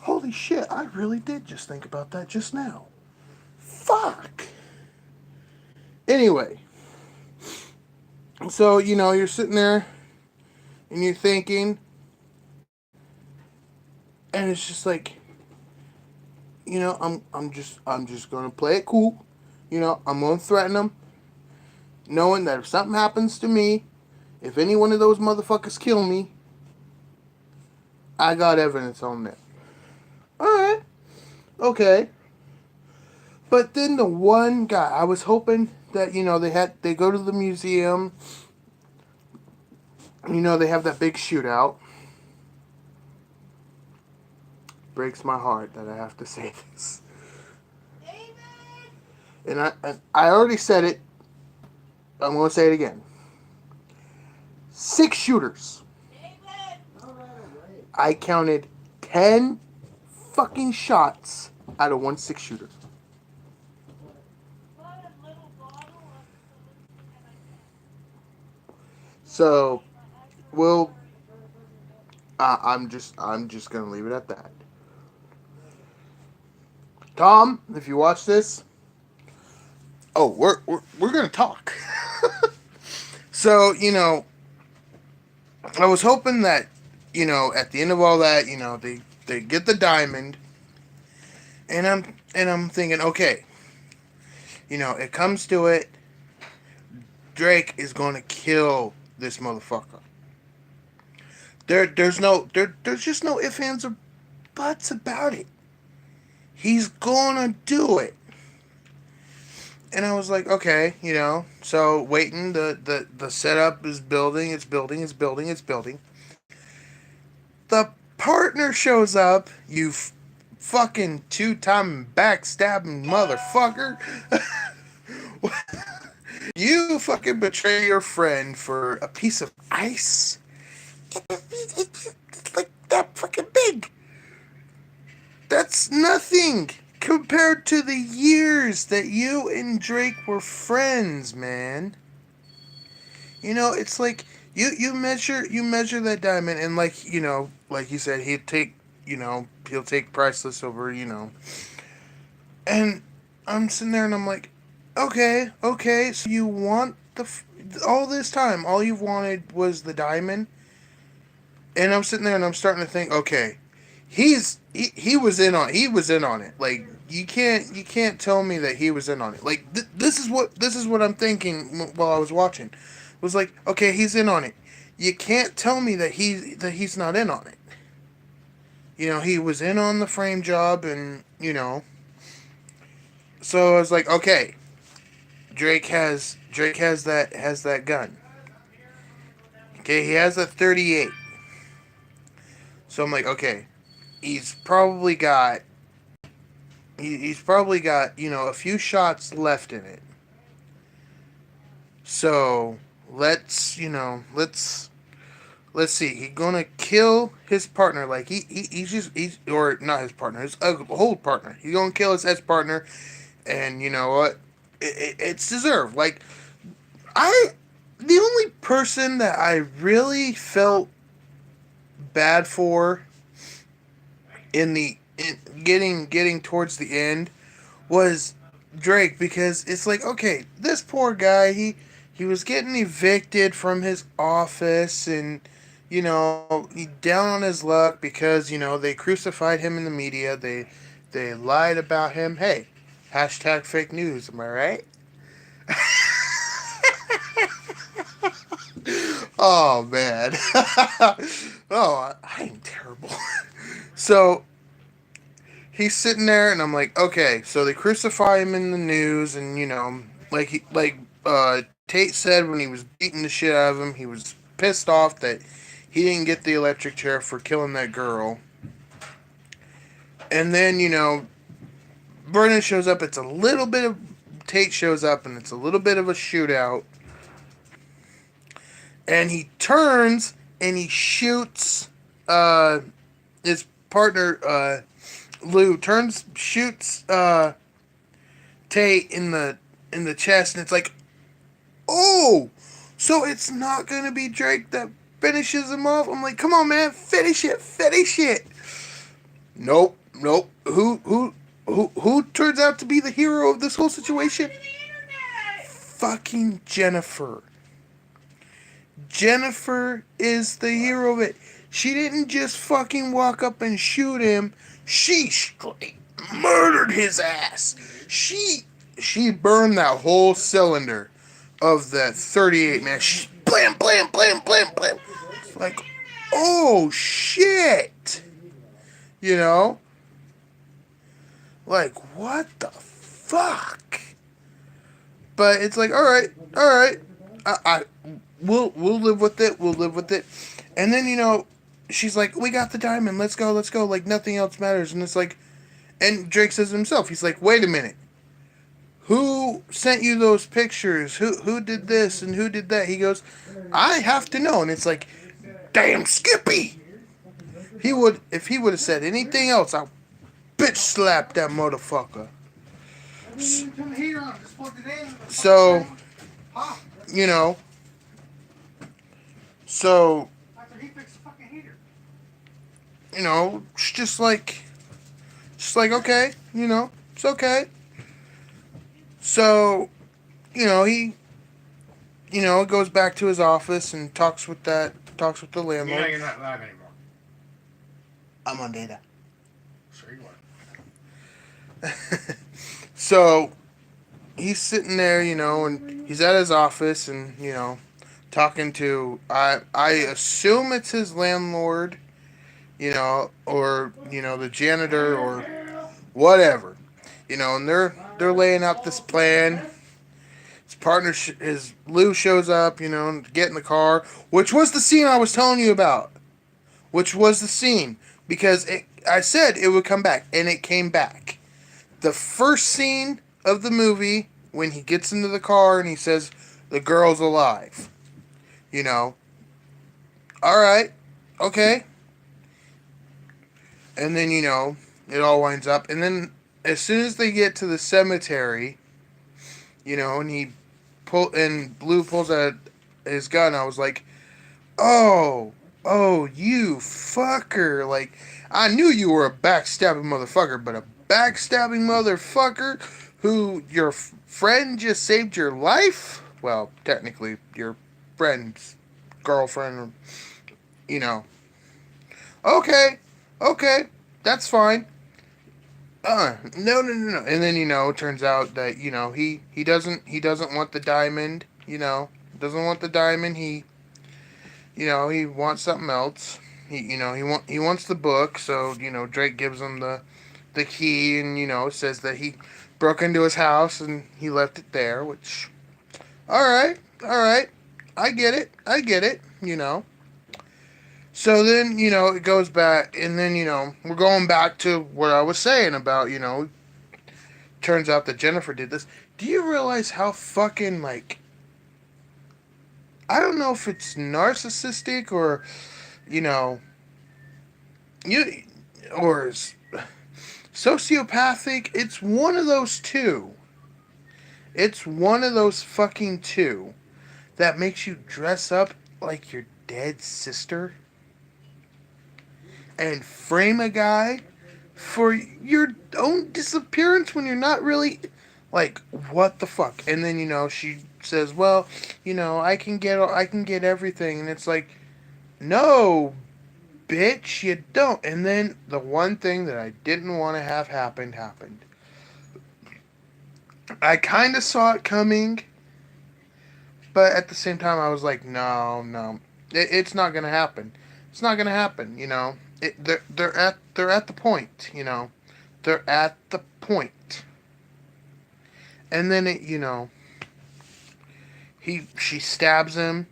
Holy shit, I really did just think about that just now. Fuck. Anyway. So, you're sitting there and you're thinking, and it's just like, I'm just gonna play it cool. I'm gonna threaten them, knowing that if something happens to me, if any one of those motherfuckers kill me, I got evidence on that. Alright. Okay. But then the one guy, I was hoping that, they go to the museum, they have that big shootout. Breaks my heart that I have to say this. And I already said it. I'm going to say it again. 6 shooters. I counted 10 fucking shots out of 1 6-shooter. So, I'm just gonna leave it at that. Tom, if you watch this, we're gonna talk. So, I was hoping that, at the end of all that, they get the diamond, and I'm thinking, okay, it comes to it, Drake is gonna kill this motherfucker. There's just no ifs, ands, or buts about it. He's gonna do it. And I was like, okay, so waiting, the setup is building, it's building. The partner shows up, you fucking 2-time backstabbing motherfucker. You fucking betray your friend for a piece of ice? It's like that fucking big. That's nothing compared to the years that you and Drake were friends, man. It's like you measure that diamond, and like you said, he'll take priceless over, and I'm sitting there and I'm like, okay, so you want all this time, all you wanted was the diamond. And I'm sitting there and I'm starting to think, okay, he was in on it. Like you can't tell me that he was in on it. Like this is what I'm thinking while I was watching. It was like, okay, he's in on it. You can't tell me that he's not in on it. You know, he was in on the frame job, and you know. So I was like, okay, Drake has that gun. Okay, he has a 38. So I'm like, okay, he's probably got, you know, a few shots left in it. So let's see. He's gonna kill his partner. Like he's or not his partner, his old partner. He's gonna kill his ex-partner, and you know what? It's deserved. Like the only person that I really felt bad for in getting towards the end was Drake, because it's like, okay, this poor guy, he was getting evicted from his office, and you know, he down on his luck because, you know, they crucified him in the media. They lied about him. Hey, hashtag fake news, am I right? Oh man. Oh, I am terrible. So he's sitting there, and I'm like, okay, so they crucify him in the news, and you know, Tate said when he was beating the shit out of him, he was pissed off that he didn't get the electric chair for killing that girl. And then, you know, Vernon shows up. It's a little bit of Tate shows up, and it's a little bit of a shootout. And he turns and he shoots his partner Lou shoots Tate in the chest, and it's like, oh, so it's not gonna be Drake that finishes him off. I'm like, come on, man, finish it. Nope. Who turns out to be the hero of this whole situation? Fucking Jennifer. Jennifer is the hero of it. She didn't just fucking walk up and shoot him. She murdered his ass. She burned that whole cylinder of that 38, man. Blam, blam, blam, blam, blam. Like, oh, shit. You know? Like, what the fuck? But it's like, all right. We'll live with it. And then, you know, she's like, we got the diamond. Let's go. Like, nothing else matters. And it's like, and Drake says himself, he's like, wait a minute. Who sent you those pictures? Who did this and who did that? He goes, I have to know. And it's like, damn Skippy. If he would have said anything else, I'll bitch slap that motherfucker. So, you know, you know, it's just like, okay, you know, it's okay. So, you know, he, you know, goes back to his office and talks with the landlord. You know you're not live anymore. I'm on data. Sure you are. So, he's sitting there, you know, and he's at his office, and, you know, talking to, I assume it's his landlord, you know, or, you know, the janitor or whatever, you know, and they're laying out this plan. His partner, his Lou shows up, you know, and get in the car, which was the scene I was telling you about, because I said it would come back, and it came back. The first scene of the movie, when he gets into the car and he says, the girl's alive. You know. Alright. Okay. And then, you know, it all winds up. And then, as soon as they get to the cemetery, you know, and Blue pulls out his gun, I was like, oh, you fucker. Like, I knew you were a backstabbing motherfucker, but a backstabbing motherfucker who your friend just saved your life? well, technically your friend's girlfriend, or, you know. Okay, okay, that's fine. No, no, no, no. And then it turns out that he doesn't want the diamond. Doesn't want the diamond. He wants something else. He wants the book. So Drake gives him the key, and says that he broke into his house and he left it there. Which, all right, I get it. I get it. So then, it goes back, and then, we're going back to what I was saying about, turns out that Jennifer did this. Do you realize how fucking, like, I don't know if it's narcissistic or, you know, you, or sociopathic? It's one of those two. It's one of those fucking two that makes you dress up like your dead sister and frame a guy for your own disappearance when you're not really, like, what the fuck. And then she says, well, I can get everything, and it's like, no, bitch, you don't. And then the one thing that I didn't want to have happened. I kind of saw it coming, but at the same time I was like, no, it's not gonna happen. It's not gonna happen. They're at the point. They're at the point. And then she stabs him.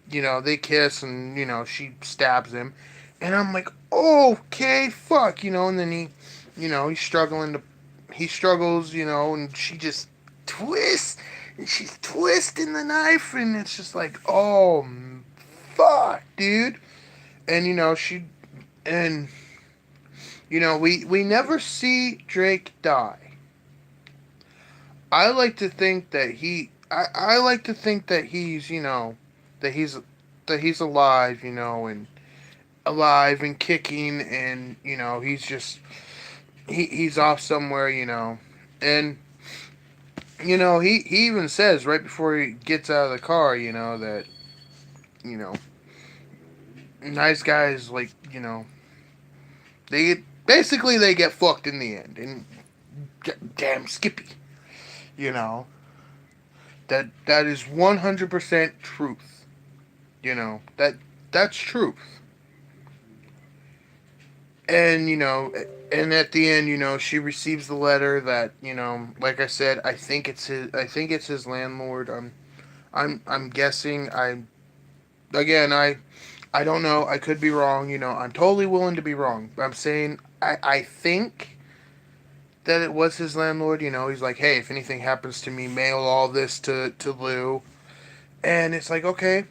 They kiss, and she stabs him, and I'm like, okay, fuck, and then he struggles, and she just twists, and she's twisting the knife, and it's just like, oh, fuck, dude. And we never see Drake die. I like to think that I like to think that he's that he's alive, and alive and kicking, and he's off somewhere, and he even says right before he gets out of the car, that nice guys, like, they get fucked in the end, and damn Skippy, that is 100% truth, that's truth. And and at the end, she receives the letter that, like I said, I think it's his landlord. I'm guessing. I don't know. I could be wrong. I'm totally willing to be wrong. I'm saying I think that it was his landlord. He's like, hey, if anything happens to me, mail all this to Lou. And it's like, okay,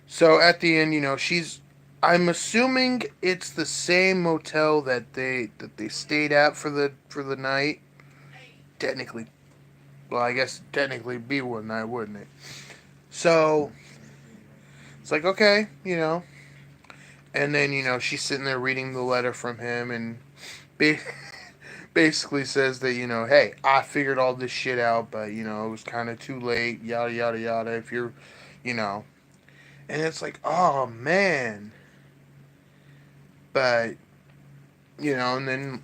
So at the end, I'm assuming it's the same motel that they stayed at for the night. Technically, well, I guess technically be one night, wouldn't it? So it's like, okay, and then she's sitting there reading the letter from him, and basically says that hey, I figured all this shit out, but it was kind of too late, yada yada yada. If you're, and it's like, oh man. But, and then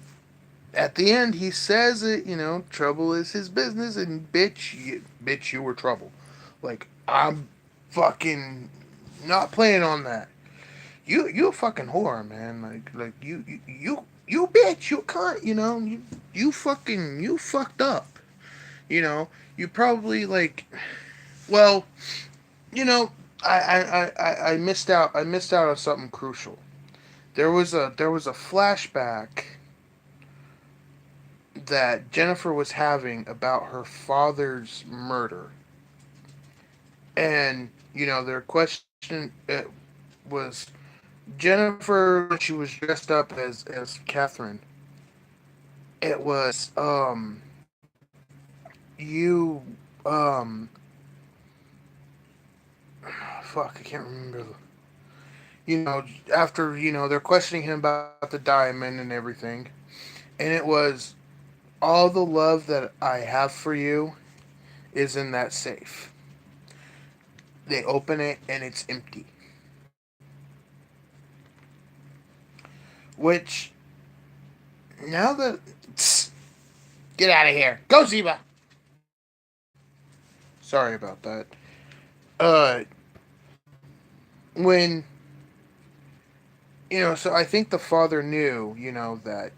at the end he says it, trouble is his business, and bitch, you were trouble. Like, I'm fucking not playing on that. You a fucking whore, man. Like you bitch, you cunt, you fucked up. You probably, like, well, I missed out on something crucial. There was a flashback that Jennifer was having about her father's murder. And, their question was Jennifer, when she was dressed up as Catherine. It was, you, fuck, I can't remember. After, they're questioning him about the diamond and everything. And it was, all the love that I have for you is in that safe. They open it and it's empty. Which, now that... Get out of here. Go, Zeba! Sorry about that. When... so I think the father knew, that...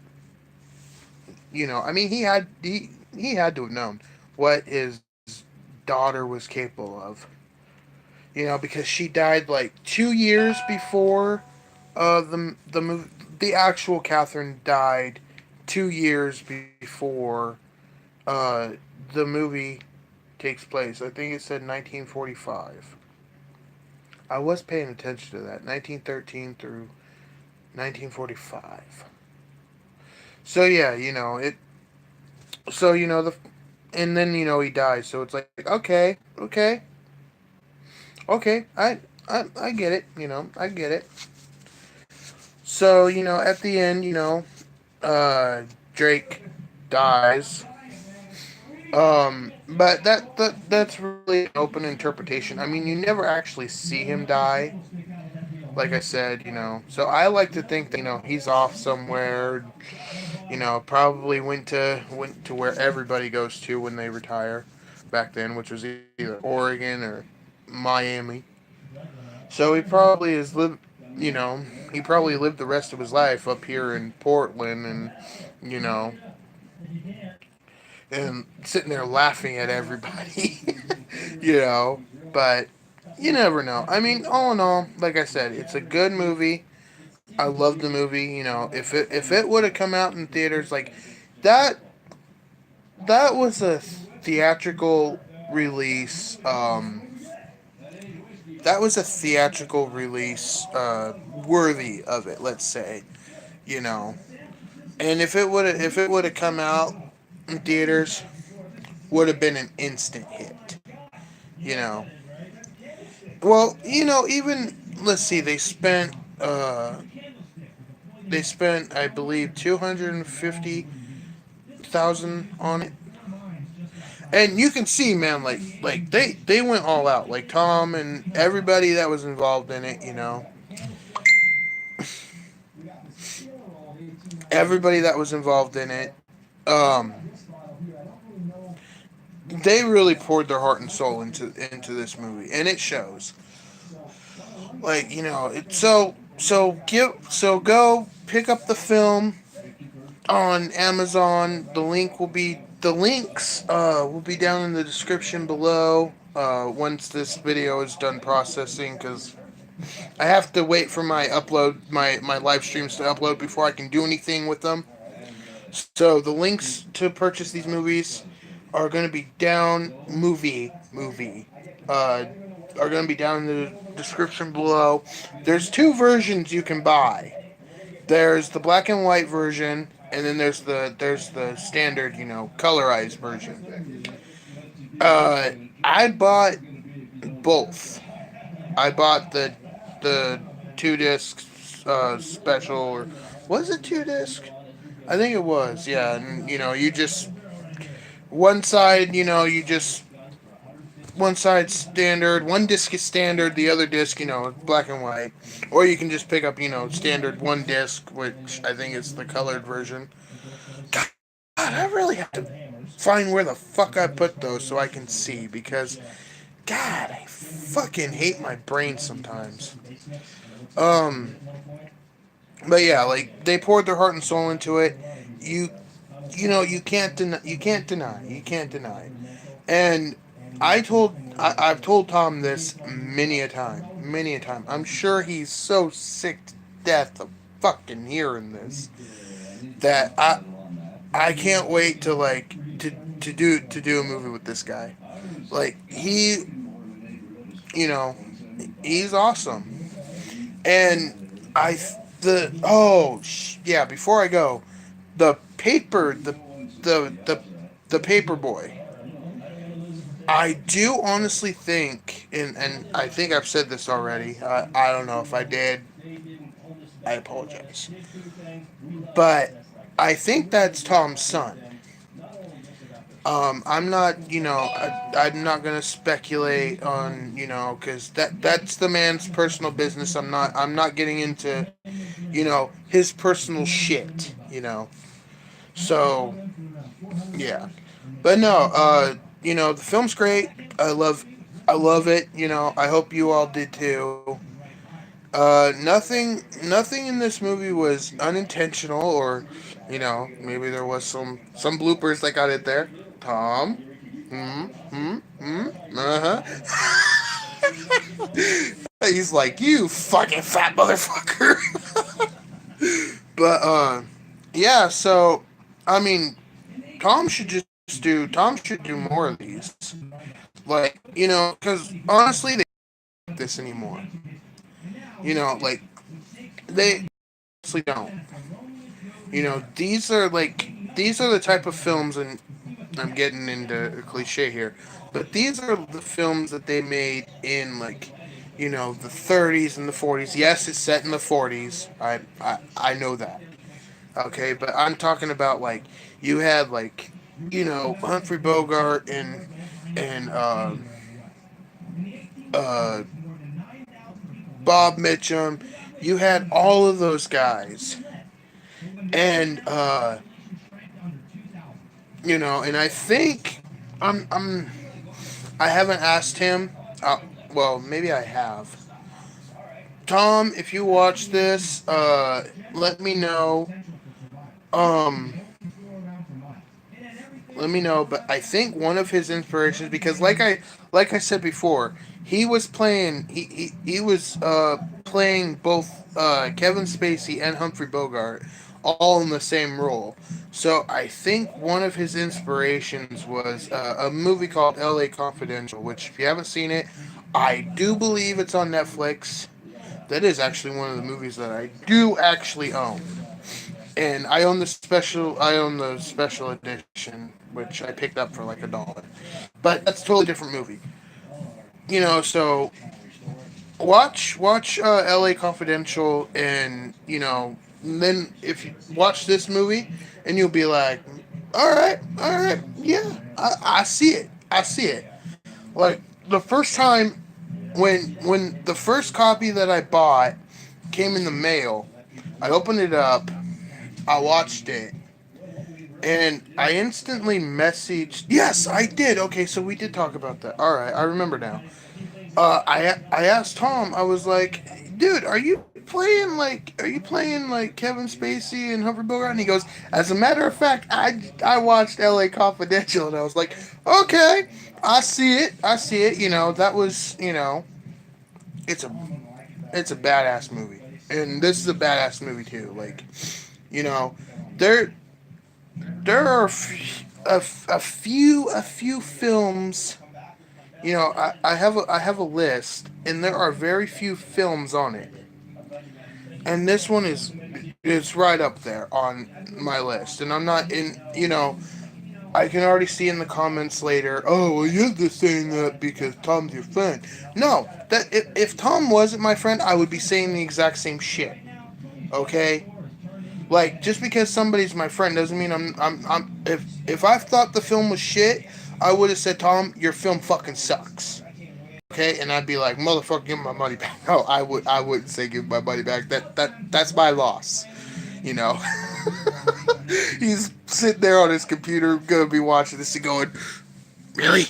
I mean, he had to have known what his daughter was capable of. Because she died like 2 years before the actual Catherine died 2 years before the movie takes place. I think it said 1945. I was paying attention to that. 1913 through 1945. So yeah, it. So and then he dies. So it's like okay. I get it. I get it. So at the end, Drake dies. But that's really an open interpretation. I mean, you never actually see him die. Like I said, So I like to think that he's off somewhere. Probably went to where everybody goes to when they retire back then, which was either Oregon or Miami. So he probably is he probably lived the rest of his life up here in Portland, and and sitting there laughing at everybody, But you never know. I mean, all in all, like I said, it's a good movie. I love the movie. If it would have come out in theaters like that, that was a theatrical release. That was a theatrical release worthy of it. Let's say, and if it would have come out in theaters, would have been an instant hit. You know. Well, even let's see, they spent I believe 250,000 on it. And you can see, man, like they went all out. Like Tom and everybody that was involved in it. Everybody that was involved in it, um, they really poured their heart and soul into this movie, and it shows. Like so go pick up the film on Amazon. The links will be down in the description below. Once this video is done processing, because I have to wait for my live streams to upload before I can do anything with them. So the links to purchase these movies are going to be down. Are going to be down in the description below. There's two versions you can buy. There's the black and white version, and then there's the standard, colorized version. I bought both. I bought the 2 disc special, or was it 2 disc? I think it was. Yeah, and you just one side, one side standard, one disc is standard, the other disc, black and white. Or you can just pick up, standard one disc, which I think is the colored version. God, I really have to find where the fuck I put those so I can see, because, God, I fucking hate my brain sometimes. But yeah, like, they poured their heart and soul into it. You can't deny. And I've told Tom this many a time. I'm sure he's so sick to death of fucking hearing this that I can't wait to do a movie with this guy. Like he's awesome. And before I go, the paper boy. I do honestly think, and I think I've said this already. I don't know if I did. I apologize. But I think that's Tom's son. I'm not, I'm not gonna speculate on, because that's the man's personal business. I'm not getting into, his personal shit, So, yeah. But no, the film's great. I love it. I hope you all did too. Nothing in this movie was unintentional, or, maybe there was some bloopers that got it there. Tom, He's like, you fucking fat motherfucker. But yeah. So, I mean, Tom should do more of these. Like, because honestly, they don't like this anymore. Like they honestly don't. These are the type of films, and I'm getting into a cliche here, but these are the films that they made in, like, the 30s and the 40s. Yes, it's set in the 40s. I know that. Okay, but I'm talking about, like, you had, like, Humphrey Bogart and uh, Bob Mitchum. You had all of those guys, and and I think I haven't asked him. Well, maybe I have. Tom, if you watch this, let me know. Um, Let me know. But I think one of his inspirations, because like I said before, he was playing he was playing both Kevin Spacey and Humphrey Bogart all in the same role. So I think one of his inspirations was a movie called L.A. Confidential, which, if you haven't seen it, I do believe it's on Netflix. That is actually one of the movies that I do actually own. And I own the special edition, which I picked up for like $1. But that's a totally different movie. So watch L.A. Confidential, and then if you watch this movie, and you'll be like, all right, yeah, I see it, Like, the first time, when the first copy that I bought came in the mail, I opened it up, I watched it, and I instantly messaged. Yes, I did. Okay, so we did talk about that. All right, I remember now. I asked Tom. I was like, dude, are you playing like Kevin Spacey and Humphrey Bogart? And he goes, as a matter of fact, I watched L.A. Confidential, and I was like, okay, I see it. That was, it's a it's a badass movie, and this is a badass movie too. Like, you know, there there are a few films. I have a list, and there are very few films on it, and this one is right up there on my list. And I'm not in. I can already see in the comments later. Oh, well, you're just saying that because Tom's your friend. No, that if Tom wasn't my friend, I would be saying the exact same shit. Okay. Like, just because somebody's my friend doesn't mean if I thought the film was shit, I would have said, Tom, your film fucking sucks. Okay, and I'd be like, motherfucker, give me my money back. No, I wouldn't say give my money back. That's my loss. You know. He's sitting there on his computer, gonna be watching this and going, really?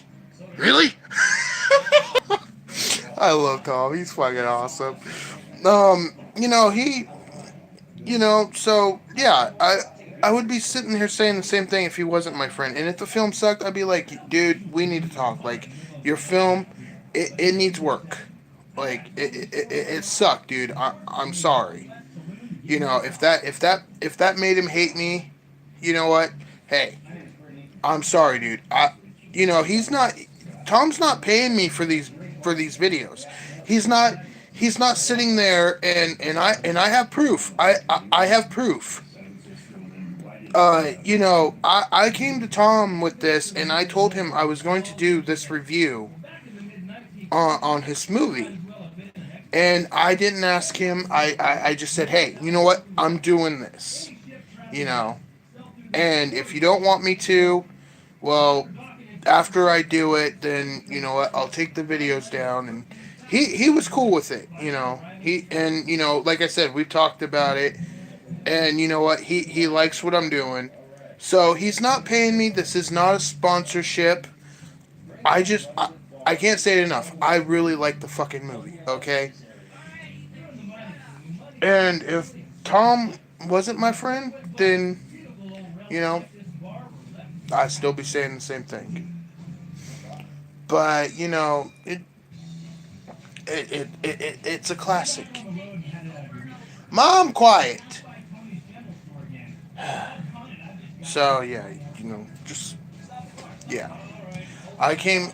Really? I love Tom. He's fucking awesome. He so yeah, I would be sitting here saying the same thing if he wasn't my friend. And if the film sucked, I'd be like, dude, we need to talk. Like, your film, it needs work. Like, it sucked, dude. I'm sorry. If that made him hate me, you know what? Hey, I'm sorry, dude. Tom's not paying me for these videos. He's not sitting there, and I have proof. I have proof. I came to Tom with this, and I told him I was going to do this review on his movie. And I didn't ask him. I just said, hey, you know what? I'm doing this. And if you don't want me to, well, after I do it, then you know what? I'll take the videos down, and he was cool with it. Like I said, we talked about it, and you know what? He likes what I'm doing, so he's not paying me. This is not a sponsorship. I can't say it enough. I really like the fucking movie. Okay, and if Tom wasn't my friend, then you know I'd still be saying the same thing. But it's a classic. Mom, quiet. So yeah, just yeah. I came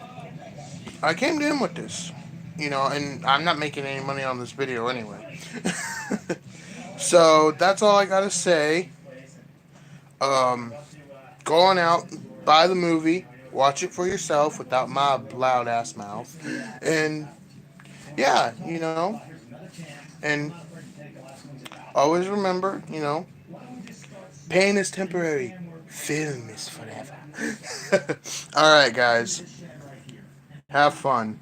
to him with this, and I'm not making any money on this video anyway. So that's all I gotta say. Go on out, buy the movie, watch it for yourself without my loud ass mouth, and yeah, and always remember, pain is temporary, film is forever. All right, guys, have fun.